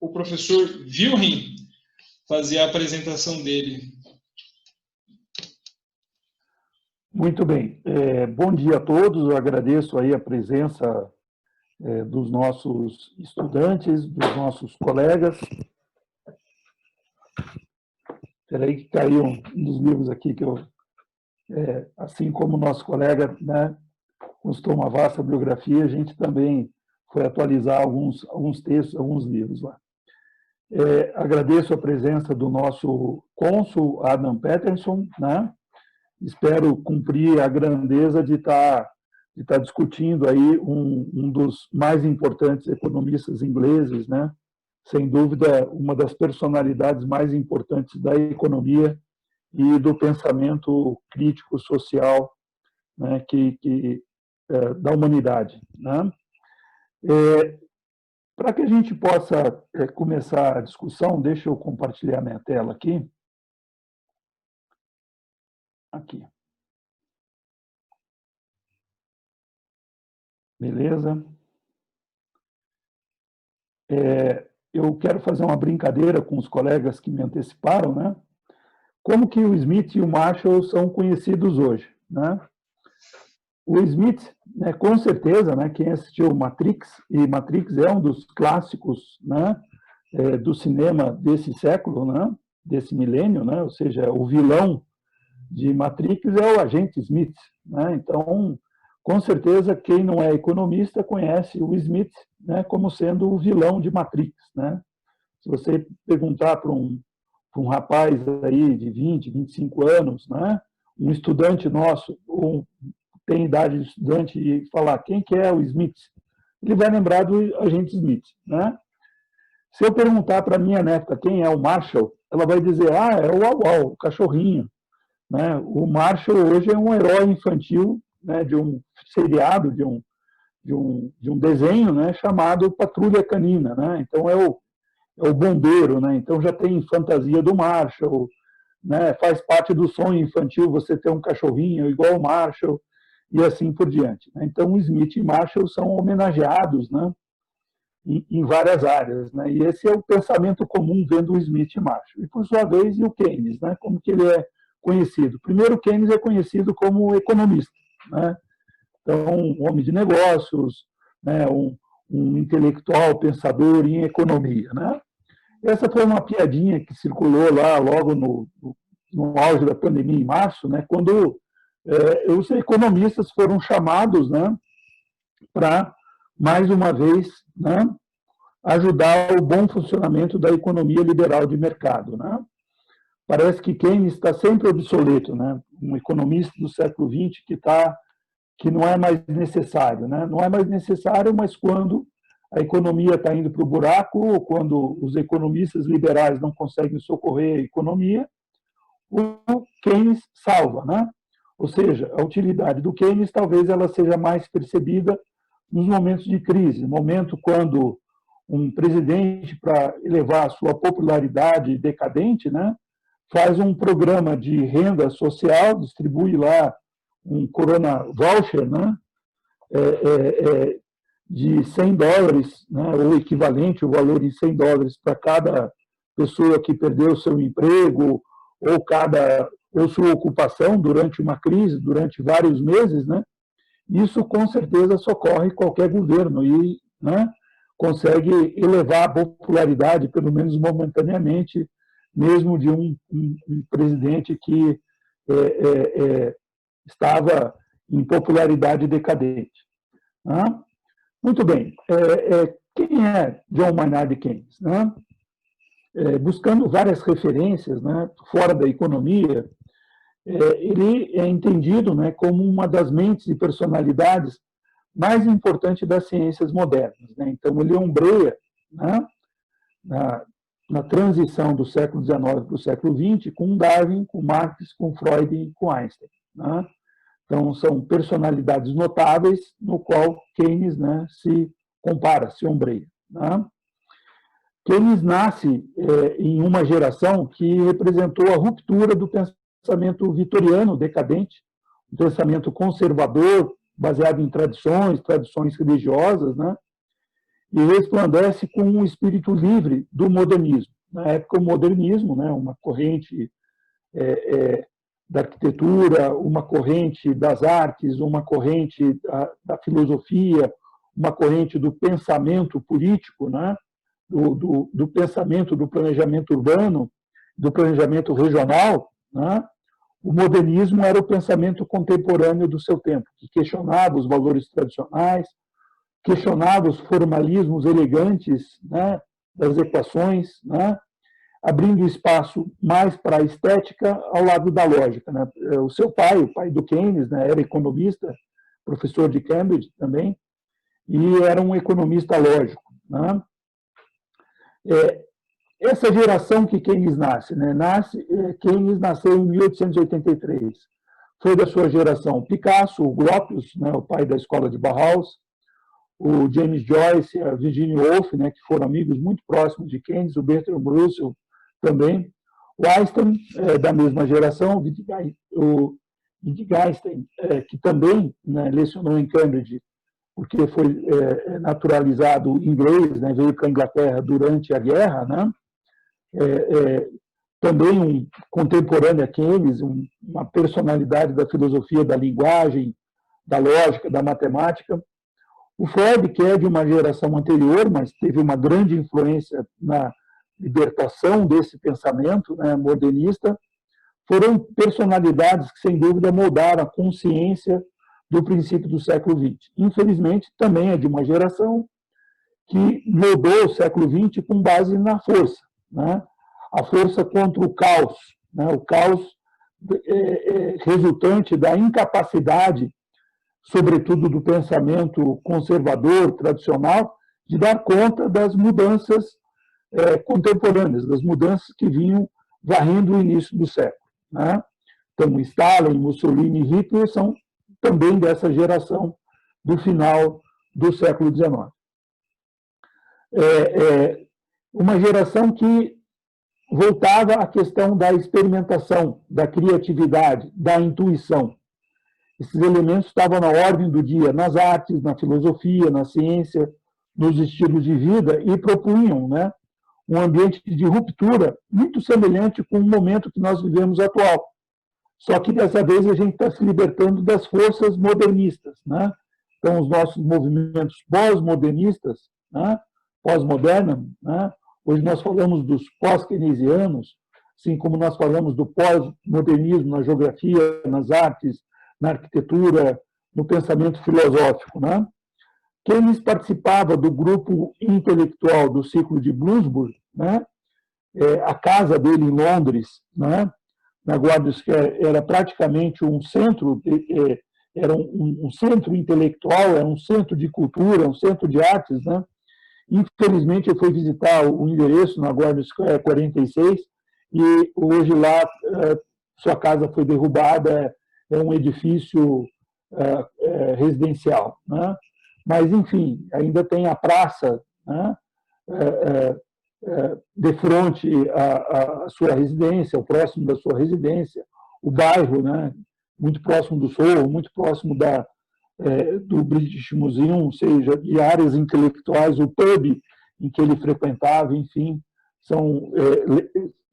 o professor Wilhelm fazer a apresentação dele. Muito bem. Bom dia a todos. Eu agradeço aí a presença dos nossos estudantes, dos nossos colegas. Espera aí que caiu um dos livros aqui que eu, assim como o nosso colega, né, constou uma vasta biografia, a gente também foi atualizar alguns textos, alguns livros lá. Agradeço a presença do nosso cônsul Adam Peterson, né? Espero cumprir a grandeza de estar discutindo aí um dos mais importantes economistas ingleses, né? Sem dúvida, uma das personalidades mais importantes da economia e do pensamento crítico social, né, da humanidade, né? Para que a gente possa começar a discussão, deixa eu compartilhar minha tela aqui. Aqui. Beleza? Eu quero fazer uma brincadeira com os colegas que me anteciparam, né? Como que o Smith e o Marshall são conhecidos hoje, né? O Smith, né, com certeza, né, quem assistiu Matrix, e Matrix é um dos clássicos, né, do cinema desse século, né, desse milênio, né? Ou seja, o vilão de Matrix é o agente Smith, né? Então, com certeza, quem não é economista conhece o Smith, né, como sendo o vilão de Matrix, né? Se você perguntar para um rapaz aí de 20, 25 anos, né, um estudante nosso, ou tem idade de estudante, e falar quem que é o Smith, ele vai lembrar do agente Smith, né? Se eu perguntar para minha neta quem é o Marshall, ela vai dizer, é o Uau, o cachorrinho, né? O Marshall hoje é um herói infantil, né, de um seriado, de um desenho, né, chamado Patrulha Canina, né? Então é o bombeiro, né? Então já tem fantasia do Marshall, né? Faz parte do sonho infantil você ter um cachorrinho igual o Marshall e assim por diante, né? Então o Smith e Marshall são homenageados, né, em várias áreas, né? E esse é o pensamento comum vendo o Smith e Marshall. E por sua vez e o Keynes, né? Como que ele é conhecido? Primeiro, Keynes é conhecido como economista, né? Então, um homem de negócios, né? Um intelectual pensador em economia, né? Essa foi uma piadinha que circulou lá logo no auge da pandemia, em março, né, quando os economistas foram chamados, né, para, mais uma vez, né, ajudar o bom funcionamento da economia liberal de mercado. Né? Parece que Keynes está sempre obsoleto, né? Um economista do século XX que não é mais necessário. Né? Não é mais necessário, mas quando a economia está indo para o buraco, ou quando os economistas liberais não conseguem socorrer a economia, o Keynes salva. Né? Ou seja, a utilidade do Keynes talvez ela seja mais percebida nos momentos de crise, no momento quando um presidente, para elevar a sua popularidade decadente, né, faz um programa de renda social, distribui lá um Corona Voucher, né, de $100, né, ou equivalente, o valor em $100 para cada pessoa que perdeu seu emprego ou sua ocupação durante uma crise, durante vários meses, né, isso com certeza socorre qualquer governo e, né, consegue elevar a popularidade, pelo menos momentaneamente, mesmo de um presidente que estava em popularidade decadente. Né? Muito bem. Quem é John Maynard Keynes? Né? Buscando várias referências, né, fora da economia, ele é entendido, né, como uma das mentes e personalidades mais importante das ciências modernas. Né? Então, ele ombreia, né, na transição do século XIX para o século XX com Darwin, com Marx, com Freud e com Einstein. Né? Então, são personalidades notáveis no qual Keynes, né, se compara, se ombreia. Né? Keynes nasce em uma geração que representou a ruptura do pensamento vitoriano decadente, um pensamento conservador, baseado em tradições religiosas, né? E resplandece com um espírito livre do modernismo. Na época, o modernismo, né, uma corrente da arquitetura, uma corrente das artes, uma corrente da filosofia, uma corrente do pensamento político, né, do pensamento do planejamento urbano, do planejamento regional, né? O modernismo era o pensamento contemporâneo do seu tempo, que questionava os valores tradicionais, questionava os formalismos elegantes, né, das equações, né, abrindo espaço mais para a estética ao lado da lógica. Né? O seu pai, o pai do Keynes, né, era economista, professor de Cambridge também, e era um economista lógico. Né? Essa geração que Keynes nasce, né? Keynes nasceu em 1883. Foi da sua geração Picasso, o Gropius, né, o pai da escola de Bauhaus, o James Joyce, a Virginia Woolf, né, que foram amigos muito próximos de Keynes, o Bertrand Russell também, o Einstein, da mesma geração, o Wittgenstein, que também, né, lecionou em Cambridge, porque foi naturalizado inglês, né, veio para a Inglaterra durante a guerra, né? Também um contemporâneo a Keynes, uma personalidade da filosofia da linguagem, da lógica, da matemática. O Freud, que é de uma geração anterior, mas teve uma grande influência na libertação desse pensamento, né, modernista, foram personalidades que, sem dúvida, moldaram a consciência do princípio do século XX. Infelizmente, também é de uma geração que moldou o século XX com base na força, né? A força contra o caos, né? O caos resultante da incapacidade, sobretudo do pensamento conservador, tradicional, de dar conta das mudanças contemporâneas, das mudanças que vinham varrendo o início do século. Né? Então, Stalin, Mussolini e Hitler são também dessa geração do final do século XIX. Uma geração que voltava à questão da experimentação, da criatividade, da intuição. Esses elementos estavam na ordem do dia, nas artes, na filosofia, na ciência, nos estilos de vida, e propunham, né, um ambiente de ruptura muito semelhante com o momento que nós vivemos atual. Só que, dessa vez, a gente está se libertando das forças modernistas. Né? Então, os nossos movimentos pós-modernistas, né, pós-moderna, né, Hoje nós falamos dos pós-keynesianos, assim como nós falamos do pós-modernismo na geografia, nas artes, na arquitetura, no pensamento filosófico, né? Keynes participava do grupo intelectual do Círculo de Bloomsbury, né? A casa dele em Londres, né? Na Guarda Square, era praticamente um centro, era um centro intelectual, era um centro de cultura, um centro de artes, né? Infelizmente, eu fui visitar o endereço na Guarda Square 46 e hoje lá sua casa foi derrubada, é um edifício residencial, né? Mas, enfim, ainda tem a praça, né? De frente à sua residência, ao próximo da sua residência, o bairro, né? Muito próximo do Soho, muito próximo do British Museum, ou seja, de áreas intelectuais, o pub em que ele frequentava, enfim, são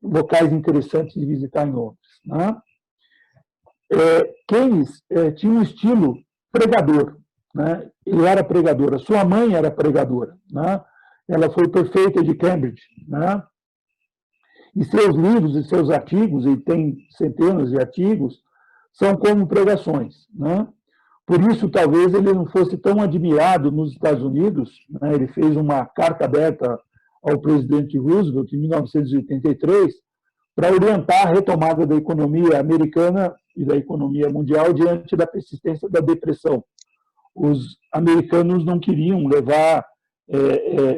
locais interessantes de visitar em Londres, né? Keynes tinha um estilo pregador, né? Ele era pregador, a sua mãe era pregadora, né? Ela foi prefeita de Cambridge, né? E seus livros e seus artigos, e tem centenas de artigos, são como pregações, né? Por isso, talvez ele não fosse tão admirado nos Estados Unidos, né? Ele fez uma carta aberta ao presidente Roosevelt em 1983 para orientar a retomada da economia americana e da economia mundial diante da persistência da depressão. Os americanos não queriam levar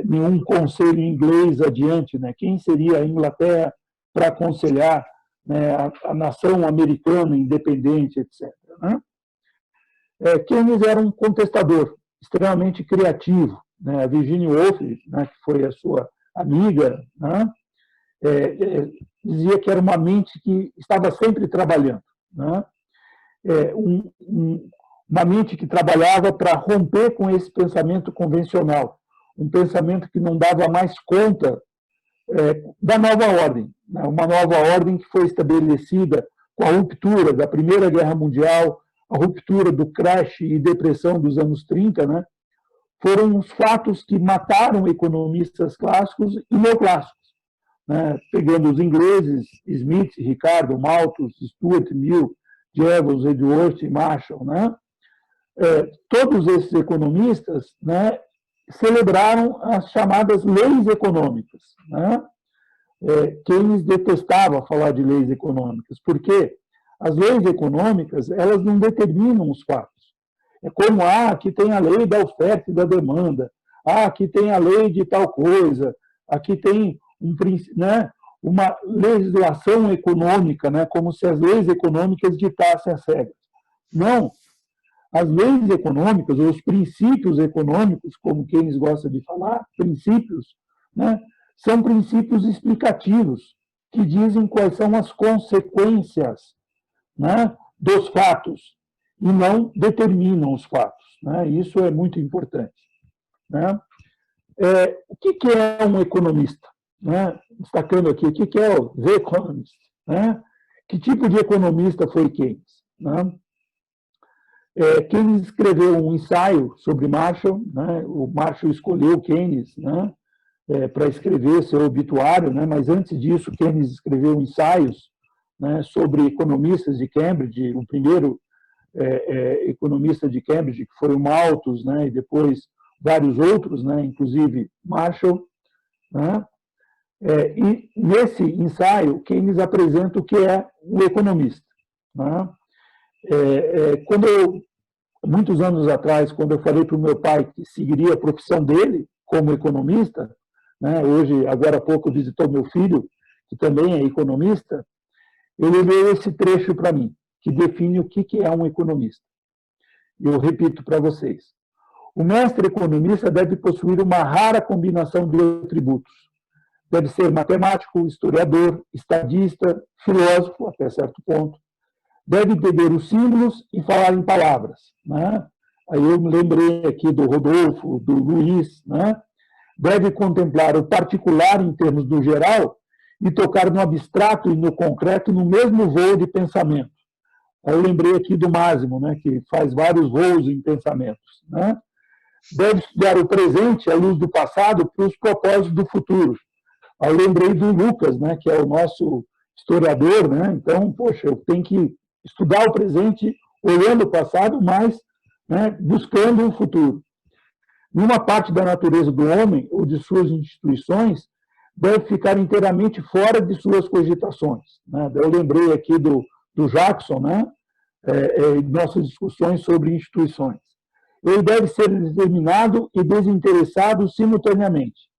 nenhum conselho inglês adiante, né? Quem seria a Inglaterra para aconselhar, né, a nação americana independente, etc., né? Keynes era um contestador extremamente criativo, né? A Virginia Woolf, né, que foi a sua amiga, né, dizia que era uma mente que estava sempre trabalhando, né? Uma mente que trabalhava para romper com esse pensamento convencional, um pensamento que não dava mais conta da nova ordem, né? Uma nova ordem que foi estabelecida com a ruptura da Primeira Guerra Mundial, a ruptura do crash e depressão dos anos 30, né? Foram os fatos que mataram economistas clássicos e neoclássicos, né? Pegando os ingleses, Smith, Ricardo, Malthus, Stuart Mill, Jevons, Edgeworth e Marshall, né? Todos esses economistas, né, celebraram as chamadas leis econômicas, né? Keynes detestava falar de leis econômicas, porque as leis econômicas, elas não determinam os fatos. É como, aqui tem a lei da oferta e da demanda, aqui tem a lei de tal coisa, aqui tem né, uma legislação econômica, né, como se as leis econômicas ditassem as regras. Não. As leis econômicas, ou os princípios econômicos, como Keynes gosta de falar, princípios, né, são princípios explicativos, que dizem quais são as consequências, né, dos fatos, e não determinam os fatos, né? Isso é muito importante, né? O que é um economista, né? Destacando aqui, o que é o The Economist, né? Que tipo de economista foi Keynes, né? Keynes escreveu um ensaio sobre Marshall, né? O Marshall escolheu Keynes, né, para escrever seu obituário, né? Mas antes disso, Keynes escreveu ensaios, né, sobre economistas de Cambridge. O primeiro economista de Cambridge, que foi o Malthus, né, e depois vários outros, né, inclusive Marshall, né? E nesse ensaio, Keynes apresenta o que é um economista, né? Muitos anos atrás, quando eu falei para o meu pai que seguiria a profissão dele como economista, né, hoje, agora há pouco, visitou meu filho, que também é economista, ele leu esse trecho para mim, que define o que é um economista. Eu repito para vocês. O mestre economista deve possuir uma rara combinação de atributos. Deve ser matemático, historiador, estadista, filósofo, até certo ponto. Deve entender os símbolos e falar em palavras, né? Aí eu me lembrei aqui do Rodolfo, do Luiz, né? Deve contemplar o particular em termos do geral e tocar no abstrato e no concreto no mesmo voo de pensamento. Aí eu lembrei aqui do Máximo, né, que faz vários voos em pensamentos, né? Deve estudar o presente à luz do passado para os propósitos do futuro. Eu lembrei do Lucas, né, que é o nosso historiador, né? Então, poxa, eu tenho que estudar o presente olhando o passado, mas, né, buscando o futuro. Nenhuma parte da natureza do homem ou de suas instituições deve ficar inteiramente fora de suas cogitações, né? Eu lembrei aqui do Jackson, né? Nossas discussões sobre instituições. Ele deve ser determinado e desinteressado simultaneamente,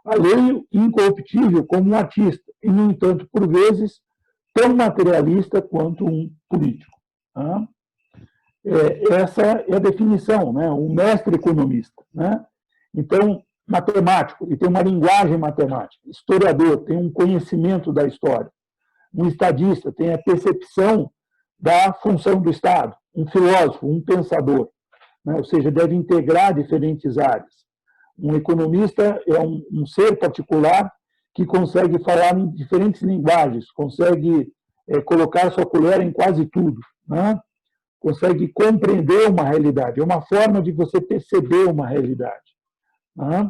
alheio e incorruptível como um artista, e, no entanto, por vezes, tão materialista quanto um político. Tá? Essa é a definição, né? Um mestre economista. Né? Então, matemático, ele tem uma linguagem matemática. Historiador, tem um conhecimento da história. Um estadista tem a percepção da função do Estado. Um filósofo, um pensador. Né? Ou seja, deve integrar diferentes áreas. Um economista é um ser particular que consegue falar em diferentes linguagens, consegue colocar sua colher em quase tudo, né? Consegue compreender uma realidade, é uma forma de você perceber uma realidade. Né?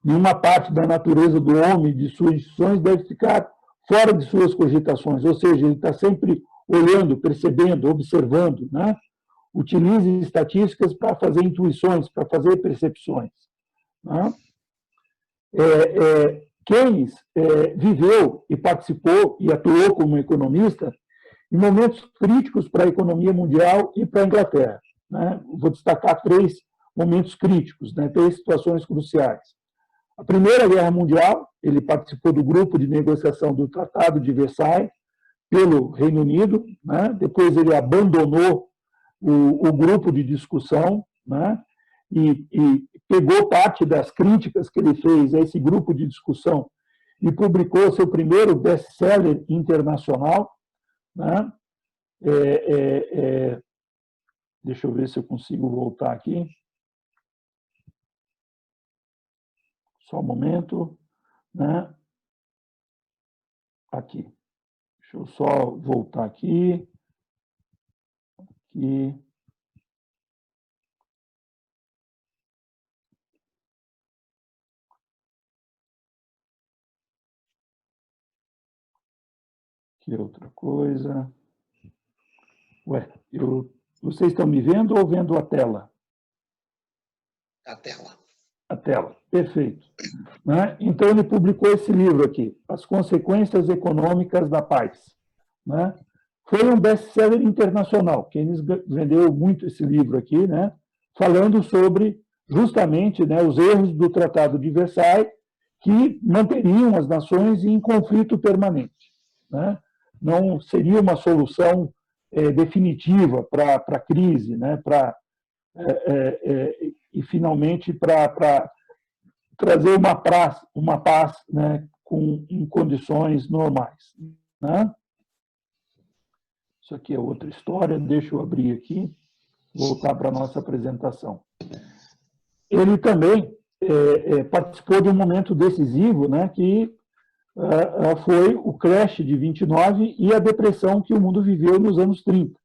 Nenhuma parte da natureza do homem, de suas instituições, deve ficar fora de suas cogitações, ou seja, ele está sempre olhando, percebendo, observando, né? Utilize estatísticas para fazer intuições, para fazer percepções. Né? Keynes viveu e participou e atuou como economista em momentos críticos para a economia mundial e para a Inglaterra. Né? Vou destacar 3 momentos críticos, né? 3 situações cruciais. A Primeira Guerra Mundial, ele participou do grupo de negociação do Tratado de Versailles pelo Reino Unido, né? Depois ele abandonou o grupo de discussão, né? E pegou parte das críticas que ele fez a esse grupo de discussão e publicou seu primeiro best-seller internacional. Né? Deixa eu ver se eu consigo voltar aqui. Só um momento. Né? Aqui. Deixa eu só voltar aqui. Aqui. Que outra coisa. Ué, vocês estão me vendo ou vendo a tela? A tela. A tela, perfeito. Né? Então, ele publicou esse livro aqui, As Consequências Econômicas da Paz. Né? Foi um best-seller internacional. Keynes vendeu muito esse livro aqui, né? Falando sobre, justamente, né, os erros do Tratado de Versailles, que manteriam as nações em conflito permanente. Né? Não seria uma solução definitiva para a crise, né? E, finalmente, para trazer uma paz né? Em condições normais. Né? Isso aqui é outra história, deixa eu abrir aqui, voltar para a nossa apresentação. Ele também participou de um momento decisivo, né? Que foi o crash de 29 e a depressão que o mundo viveu nos anos 30.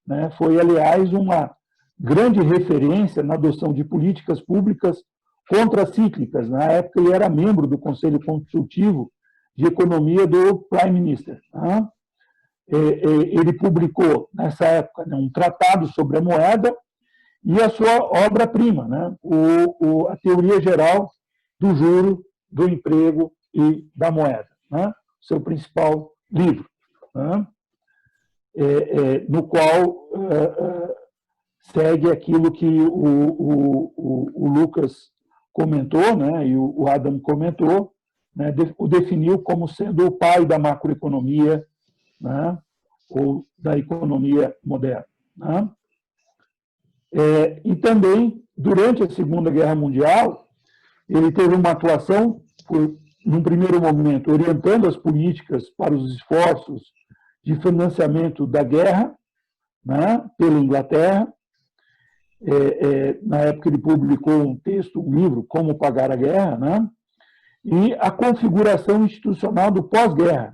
Né? Foi, aliás, uma grande referência na adoção de políticas públicas contracíclicas. Na época, ele era membro do Conselho Consultivo de Economia do Prime Minister. Né? Ele publicou, nessa época, né, um tratado sobre a moeda e a sua obra-prima, né? A Teoria Geral do Juro, do Emprego e da Moeda, né? Seu principal livro, né? No qual segue aquilo que o Lucas comentou, né? E o Adam comentou, né? O definiu como sendo o pai da macroeconomia, né? Ou da economia moderna. Né? E também, durante a Segunda Guerra Mundial, ele teve uma atuação, num primeiro momento, orientando as políticas para os esforços de financiamento da guerra, né, pela Inglaterra. Na época, ele publicou um texto, um livro, Como Pagar a Guerra, né, e a configuração institucional do pós-guerra.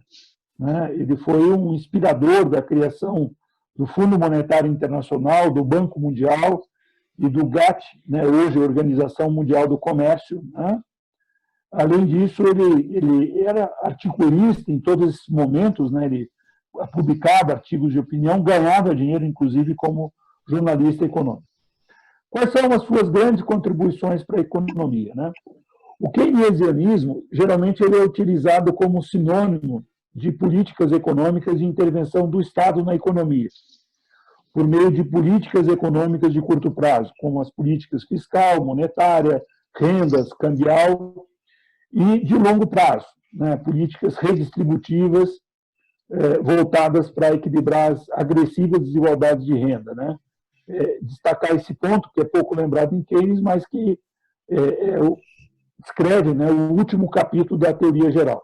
Né? Ele foi um inspirador da criação do Fundo Monetário Internacional, do Banco Mundial e do GATT, né? Hoje Organização Mundial do Comércio, né? Além disso, ele era articulista em todos esses momentos, né? Ele publicava artigos de opinião, ganhava dinheiro, inclusive, como jornalista econômico. Quais são as suas grandes contribuições para a economia, né? O keynesianismo, geralmente, ele é utilizado como sinônimo de políticas econômicas de intervenção do Estado na economia, por meio de políticas econômicas de curto prazo, como as políticas fiscal, monetária, rendas, cambial, e de longo prazo, né? Políticas redistributivas voltadas para equilibrar as agressivas desigualdades de renda, né? Destacar esse ponto, que é pouco lembrado em Keynes, mas que descreve, né, o último capítulo da teoria geral.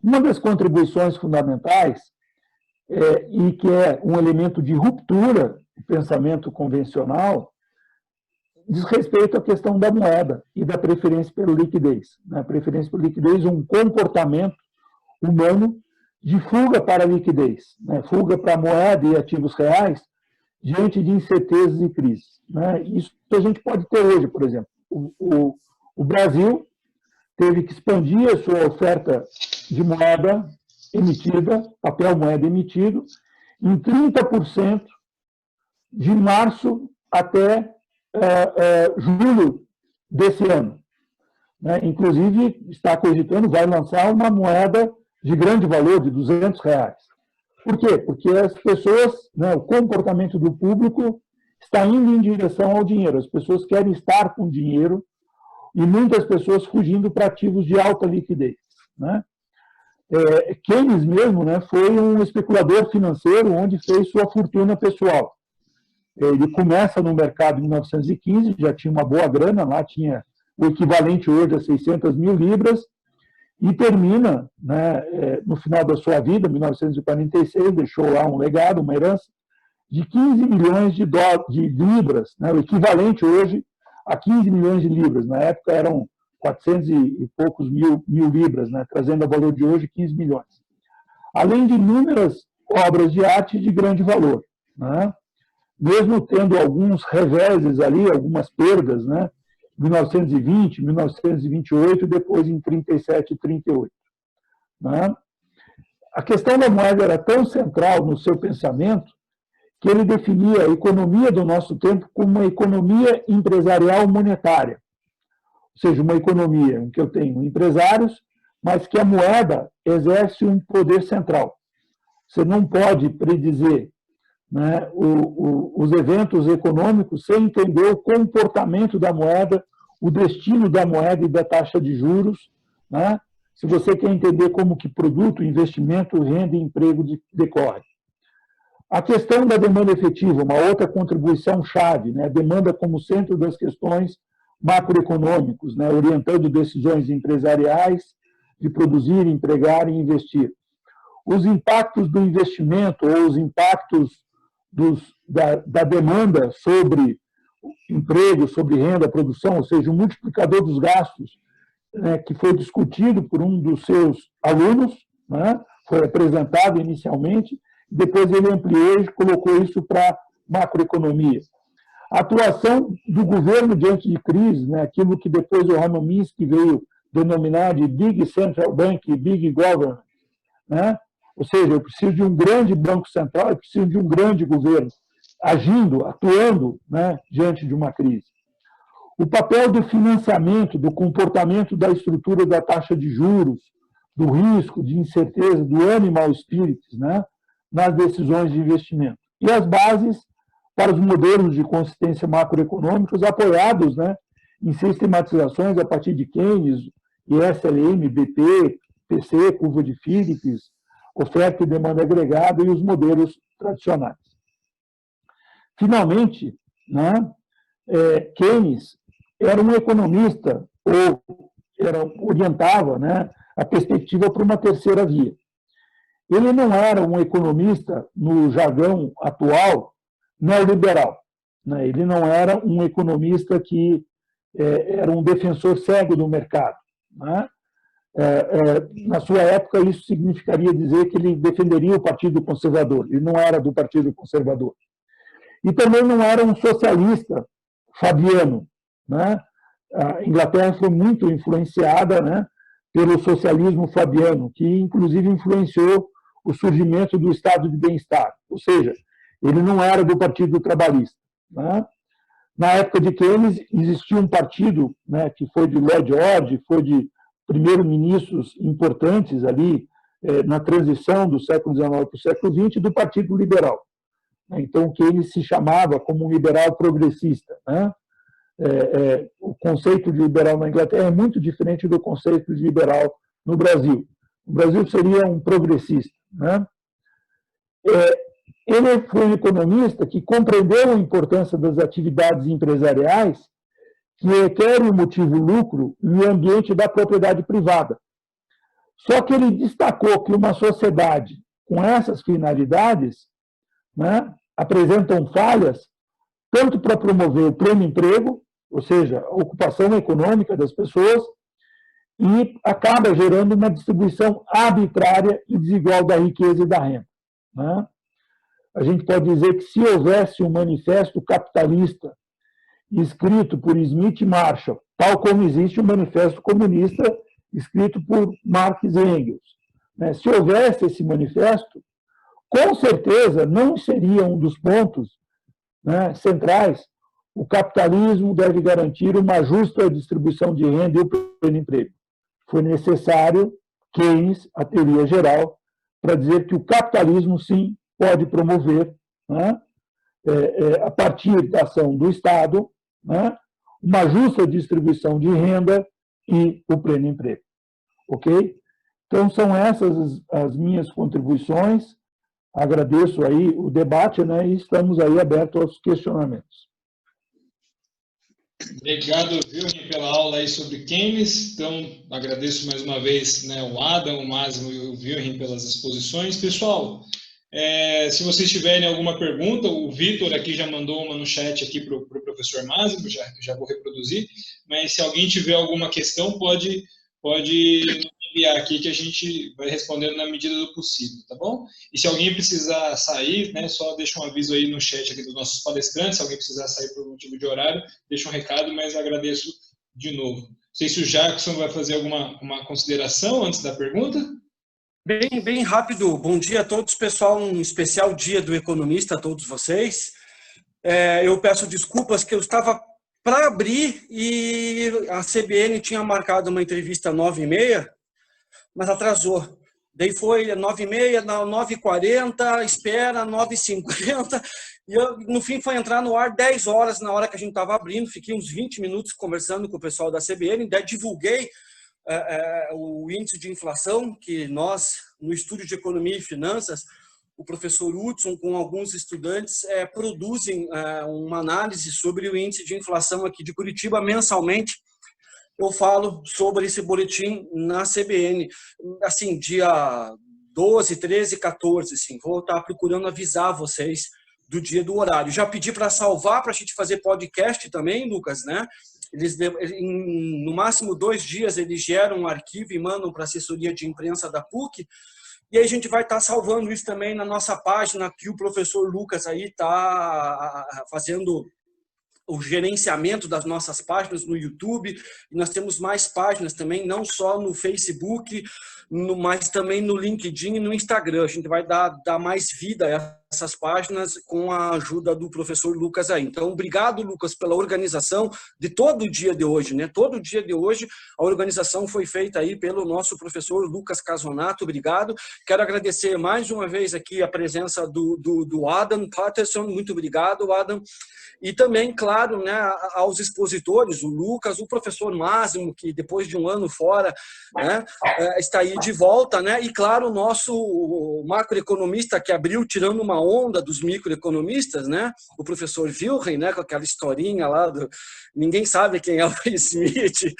Uma das contribuições fundamentais, e que é um elemento de ruptura do pensamento convencional, diz respeito à questão da moeda e da preferência pela liquidez. A preferência pela liquidez é um comportamento humano de fuga para a liquidez, né? Fuga para a moeda e ativos reais diante de incertezas e crises, né? Isso a gente pode ter hoje, por exemplo. O Brasil teve que expandir a sua oferta de moeda emitida, papel moeda emitido, em 30% de março até julho desse ano. Né? Inclusive, está cogitando, vai lançar uma moeda de grande valor, de R$200. Por quê? Porque as pessoas, né, o comportamento do público está indo em direção ao dinheiro. As pessoas querem estar com dinheiro e muitas pessoas fugindo para ativos de alta liquidez. Né? Keynes mesmo, né, foi um especulador financeiro onde fez sua fortuna pessoal. Ele começa no mercado em 1915, já tinha uma boa grana, lá tinha o equivalente hoje a 600 mil libras, e termina, né, no final da sua vida, em 1946, deixou lá um legado, uma herança, de 15 milhões de libras, né, o equivalente hoje a 15 milhões de libras. Na época eram 400 e poucos mil libras, né, trazendo a valor de hoje 15 milhões. Além de inúmeras obras de arte de grande valor. Né? Mesmo tendo alguns reveses ali, algumas perdas, né? 1920, 1928, depois em 37 e 38. Né? A questão da moeda era tão central no seu pensamento que ele definia a economia do nosso tempo como uma economia empresarial monetária. Ou seja, uma economia em que eu tenho empresários, mas que a moeda exerce um poder central. Você não pode predizer, né, os eventos econômicos sem entender o comportamento da moeda, o destino da moeda e da taxa de juros. Né? Se você quer entender como que produto, investimento, renda e emprego decorre. A questão da demanda efetiva, uma outra contribuição chave, né? A demanda como centro das questões macroeconômicas, né? Orientando decisões empresariais de produzir, empregar e investir. Os impactos do investimento ou os impactos da demanda sobre emprego, sobre renda, produção, ou seja, o multiplicador dos gastos, né, que foi discutido por um dos seus alunos, né, foi apresentado inicialmente, depois ele ampliou e colocou isso para macroeconomia. A atuação do governo diante de crise, né, aquilo que depois o Hermann Minsky veio denominar de Big Central Bank e Big Government, né? Ou seja, eu preciso de um grande banco central, eu preciso de um grande governo agindo, atuando, né, diante de uma crise. O papel do financiamento, do comportamento da estrutura da taxa de juros, do risco, de incerteza, do animal spirits, né, nas decisões de investimento. E as bases para os modelos de consistência macroeconômicos apoiados, né, em sistematizações a partir de Keynes, ISLM, BP, PC, curva de Phillips, oferta e demanda agregada e os modelos tradicionais. Finalmente, né, Keynes era um economista, ou orientava, né, a perspectiva para uma terceira via. Ele não era um economista, no jargão atual, neoliberal. Né? Ele não era um economista que era um defensor cego do mercado. Né? Na sua época, isso significaria dizer que ele defenderia o Partido Conservador. Ele não era do Partido Conservador. E também não era um socialista fabiano. Né? a Inglaterra foi muito influenciada, né, pelo socialismo fabiano, que inclusive influenciou o surgimento do estado de bem-estar, ou seja, ele não era do Partido Trabalhista, né? Na época de Keynes, existia um partido, né, que foi de Lloyd George, foi de primeiros-ministros importantes ali na transição do século XIX para o século XX, do Partido Liberal. Então, Keynes se chamava como um liberal progressista, né? O conceito de liberal na Inglaterra é muito diferente do conceito de liberal no Brasil. O Brasil seria um progressista, né? Ele foi um economista que compreendeu a importância das atividades empresariais que requerem o motivo lucro no ambiente da propriedade privada. Só que ele destacou que uma sociedade com essas finalidades, né, apresentam falhas tanto para promover o pleno emprego, ou seja, a ocupação econômica das pessoas, e acaba gerando uma distribuição arbitrária e desigual da riqueza e da renda, né? A gente pode dizer que se houvesse um manifesto capitalista escrito por Smith e Marshall, tal como existe um manifesto comunista escrito por Marx e Engels, né? Se houvesse esse manifesto, com certeza não seria um dos pontos, né, centrais. O capitalismo deve garantir uma justa distribuição de renda e o pleno emprego. Foi necessário Keynes, a teoria geral, para dizer que o capitalismo, sim, pode promover, né, a partir da ação do Estado, né, uma justa distribuição de renda e o pleno emprego. Ok? Então, são essas as minhas contribuições. Agradeço aí o debate, né, e estamos aí abertos aos questionamentos. Obrigado, Wilhelm, pela aula aí sobre Keynes. Então, agradeço mais uma vez, né, o Adam, o Máximo e o Wilhelm pelas exposições. Pessoal, se vocês tiverem alguma pergunta, o Vitor aqui já mandou uma no chat aqui para o professor Máximo, já vou reproduzir, mas se alguém tiver alguma questão, pode enviar aqui que a gente vai respondendo na medida do possível, tá bom? E se alguém precisar sair, né, só deixa um aviso aí no chat aqui dos nossos palestrantes, se alguém precisar sair por motivo de horário, deixa um recado, mas agradeço de novo. Não sei se o Jackson vai fazer uma consideração antes da pergunta. Bem rápido. Bom dia a todos, pessoal. Um especial dia do economista a todos vocês. Eu peço desculpas que eu estava para abrir e a CBN tinha marcado uma entrevista às 9h30, mas atrasou. Daí foi 9h30, 9h40, espera, 9h50. E no fim foi entrar no ar 10 horas na hora que a gente estava abrindo. Fiquei uns 20 minutos conversando com o pessoal da CBN, daí divulguei o índice de inflação que nós, no Estúdio de Economia e Finanças, o professor Hudson, com alguns estudantes, produzem uma análise sobre o índice de inflação aqui de Curitiba mensalmente. Eu falo sobre esse boletim na CBN, assim, dia 12, 13, 14, assim, vou estar procurando avisar vocês do dia do horário. Já pedi para salvar, para a gente fazer podcast também, Lucas, né? Eles, no máximo 2 dias, eles geram um arquivo e mandam para a assessoria de imprensa da PUC, e aí a gente vai estar salvando isso também na nossa página, que o professor Lucas aí está fazendo o gerenciamento das nossas páginas no YouTube. E nós temos mais páginas também, não só no Facebook, mas também no LinkedIn e no Instagram. A gente vai dar mais vida a essas páginas com a ajuda do professor Lucas aí. Então, obrigado, Lucas, pela organização de todo o dia de hoje, né? Todo o dia de hoje a organização foi feita aí pelo nosso professor Lucas Casonato. Obrigado. Quero agradecer mais uma vez aqui a presença do Adam Patterson. Muito obrigado, Adam. E também, claro, né, aos expositores, o Lucas, o professor Máximo, que depois de um ano fora, né, está aí de volta, né? E, claro, o nosso macroeconomista que abriu tirando uma onda dos microeconomistas, né? O professor Wilhelm, né, com aquela historinha lá do... Ninguém sabe quem é o Smith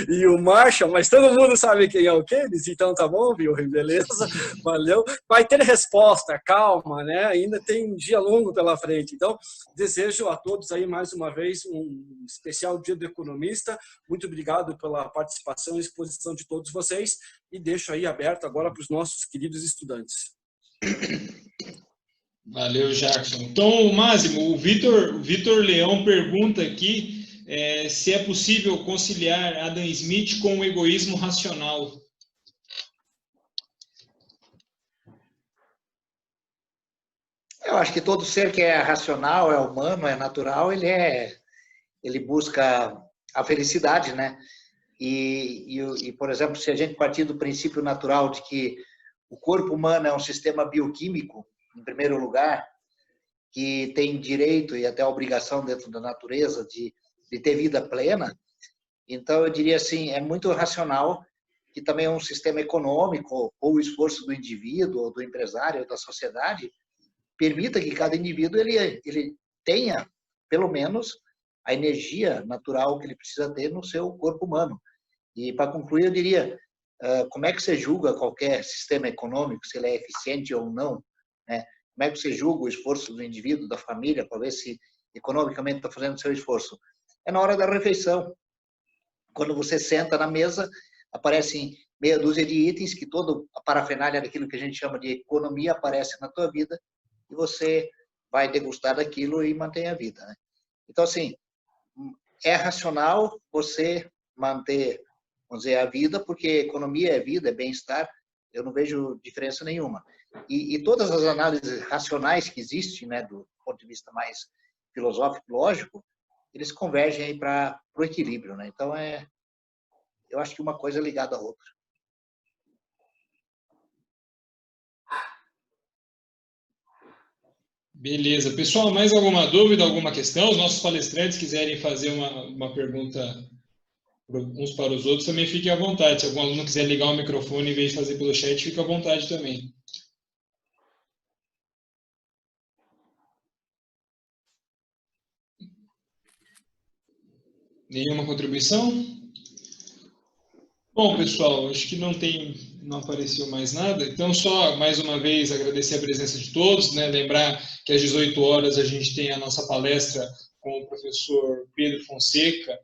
e o Marshall, mas todo mundo sabe quem é o Keynes, então tá bom, Wilhelm, beleza? Valeu. Vai ter resposta, calma, né? Ainda tem um dia longo pela frente. Então, desejo a todos aí mais uma vez um especial dia do economista. Muito obrigado pela participação e exposição de todos vocês e deixo aí aberto agora para os nossos queridos estudantes. Valeu, Jackson. Então, Máximo, o Vitor Leão pergunta aqui se é possível conciliar Adam Smith com o egoísmo racional. Eu acho que todo ser que é racional, é humano, é natural, ele busca a felicidade, né? Por exemplo, se a gente partir do princípio natural de que o corpo humano é um sistema bioquímico, em primeiro lugar, que tem direito e até a obrigação dentro da natureza de ter vida plena, então eu diria assim, é muito racional que também é um sistema econômico, ou o esforço do indivíduo, ou do empresário, ou da sociedade, permita que cada indivíduo ele tenha, pelo menos, a energia natural que ele precisa ter no seu corpo humano. E, para concluir, eu diria, como é que você julga qualquer sistema econômico, se ele é eficiente ou não, né? Como é que você julga o esforço do indivíduo, da família, para ver se economicamente está fazendo o seu esforço? É na hora da refeição. Quando você senta na mesa, aparecem meia dúzia de itens que toda a parafernália daquilo que a gente chama de economia aparece na tua vida e você vai degustar daquilo e mantém a vida, né? Então, assim, é racional você manter, vamos dizer, a vida, porque economia é vida, é bem-estar, eu não vejo diferença nenhuma. E todas as análises racionais que existem, né, do ponto de vista mais filosófico, lógico, eles convergem aí para o equilíbrio, né? Então, eu acho que uma coisa é ligada à outra. Beleza. Pessoal, mais alguma dúvida, alguma questão? Os nossos palestrantes quiserem fazer uma pergunta uns para os outros, também fiquem à vontade. Se algum aluno quiser ligar o microfone em vez de fazer pelo chat, fica à vontade também. Nenhuma contribuição? Bom, pessoal, acho que não apareceu mais nada. Então, só mais uma vez agradecer a presença de todos, né? Lembrar que às 18 horas a gente tem a nossa palestra com o professor Pedro Fonseca,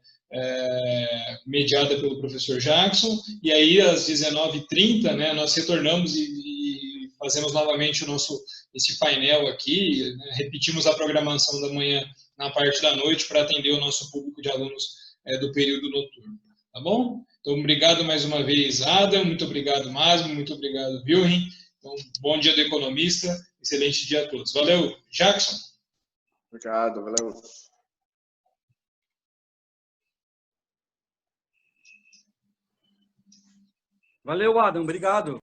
mediada pelo professor Jackson, e aí às 19h30, né, nós retornamos e fazemos novamente esse painel aqui, né? Repetimos a programação da manhã na parte da noite para atender o nosso público de alunos do período noturno, tá bom? Então, obrigado mais uma vez, Adam, muito obrigado, Masmo, muito obrigado, Wilhelm. Então, bom dia do economista, excelente dia a todos. Valeu, Jackson. Obrigado, valeu. Valeu, Adam, obrigado.